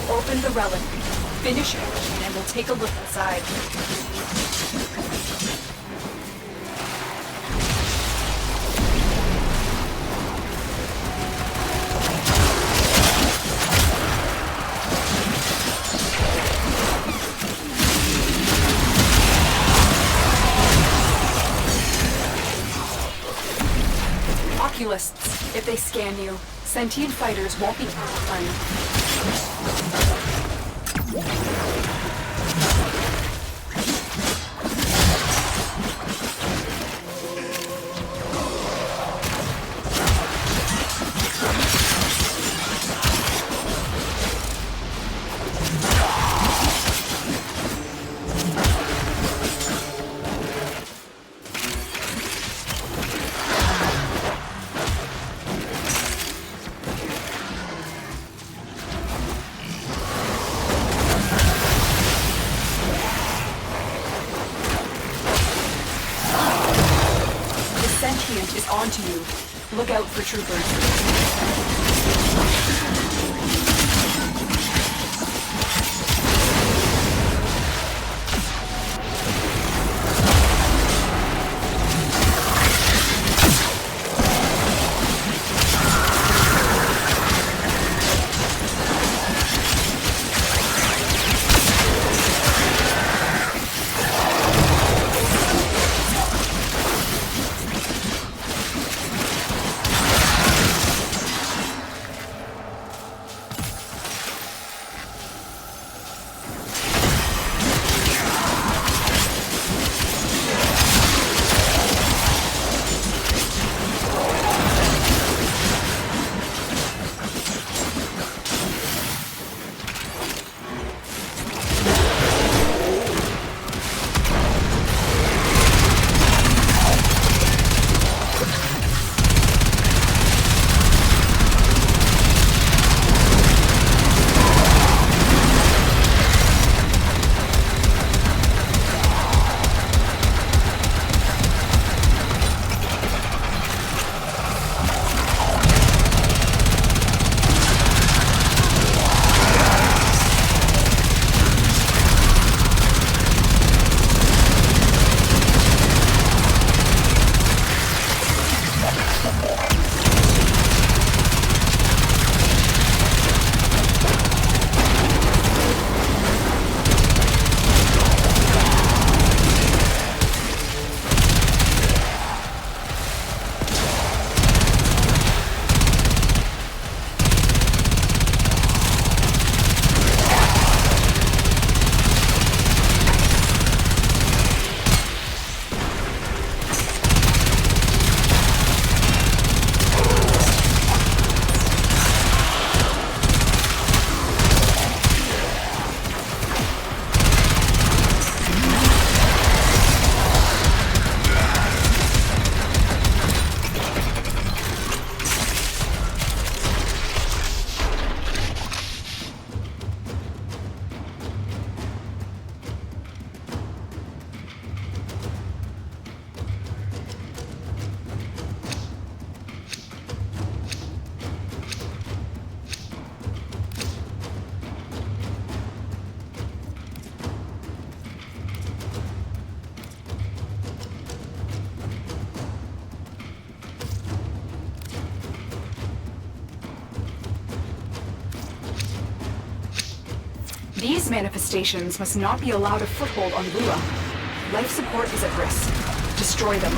Open the relic. Finish your mission and we'll take a look inside. Oculists, if they scan you, sentient fighters won't be fine. Is onto you. Look out for troopers. These manifestations must not be allowed a foothold on Lua. Life support is at risk. Destroy them.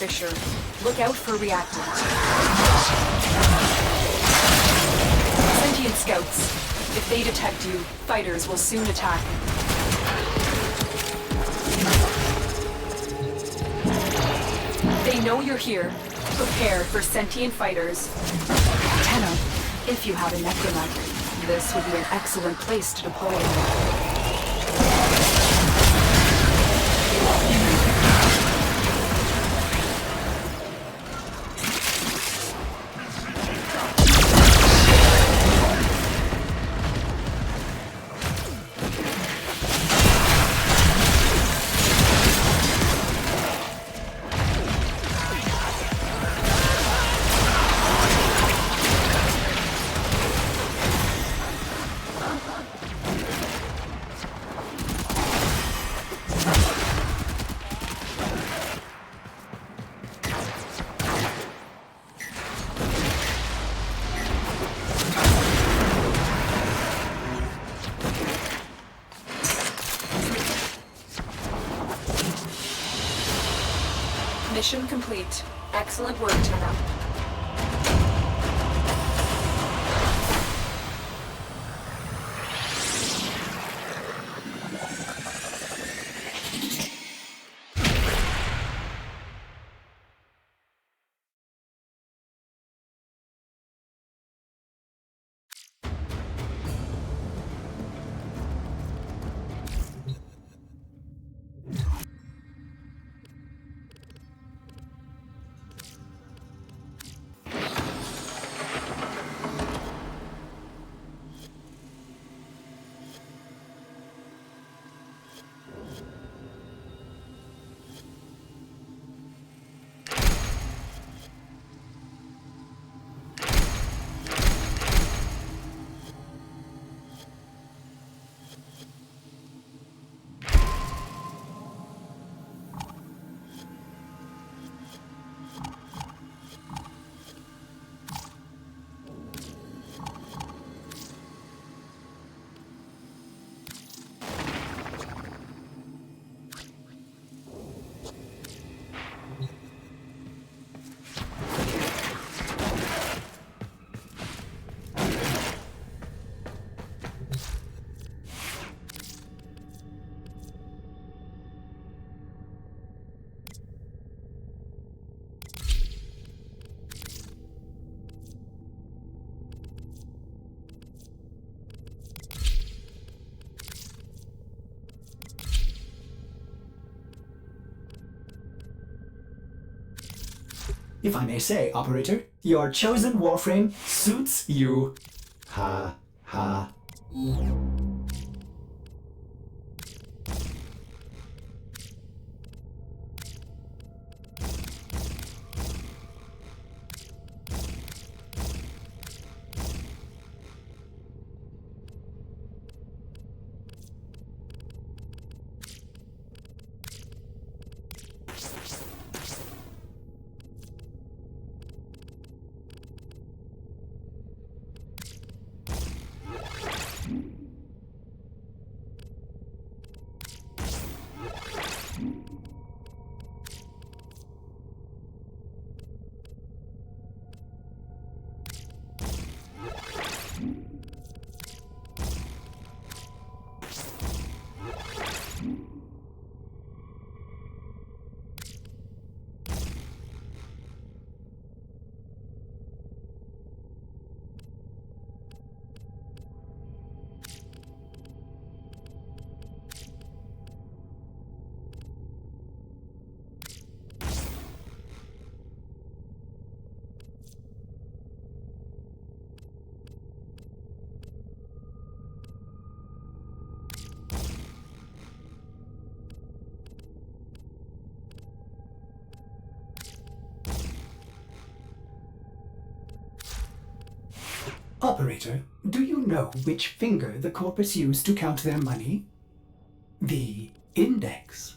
Fisher. Look out for reactants. Sentient scouts. If they detect you, fighters will soon attack. They know you're here. Prepare for sentient fighters. Tenno, if you have a necromancer, this would be an excellent place to deploy it. Mission complete. Excellent work, Tenno.
If I may say, Operator, your chosen Warframe suits you. Ha, ha.
Operator, do you know which finger the corpus used to count their money? The index.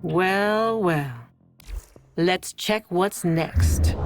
Well, well. Let's check what's next.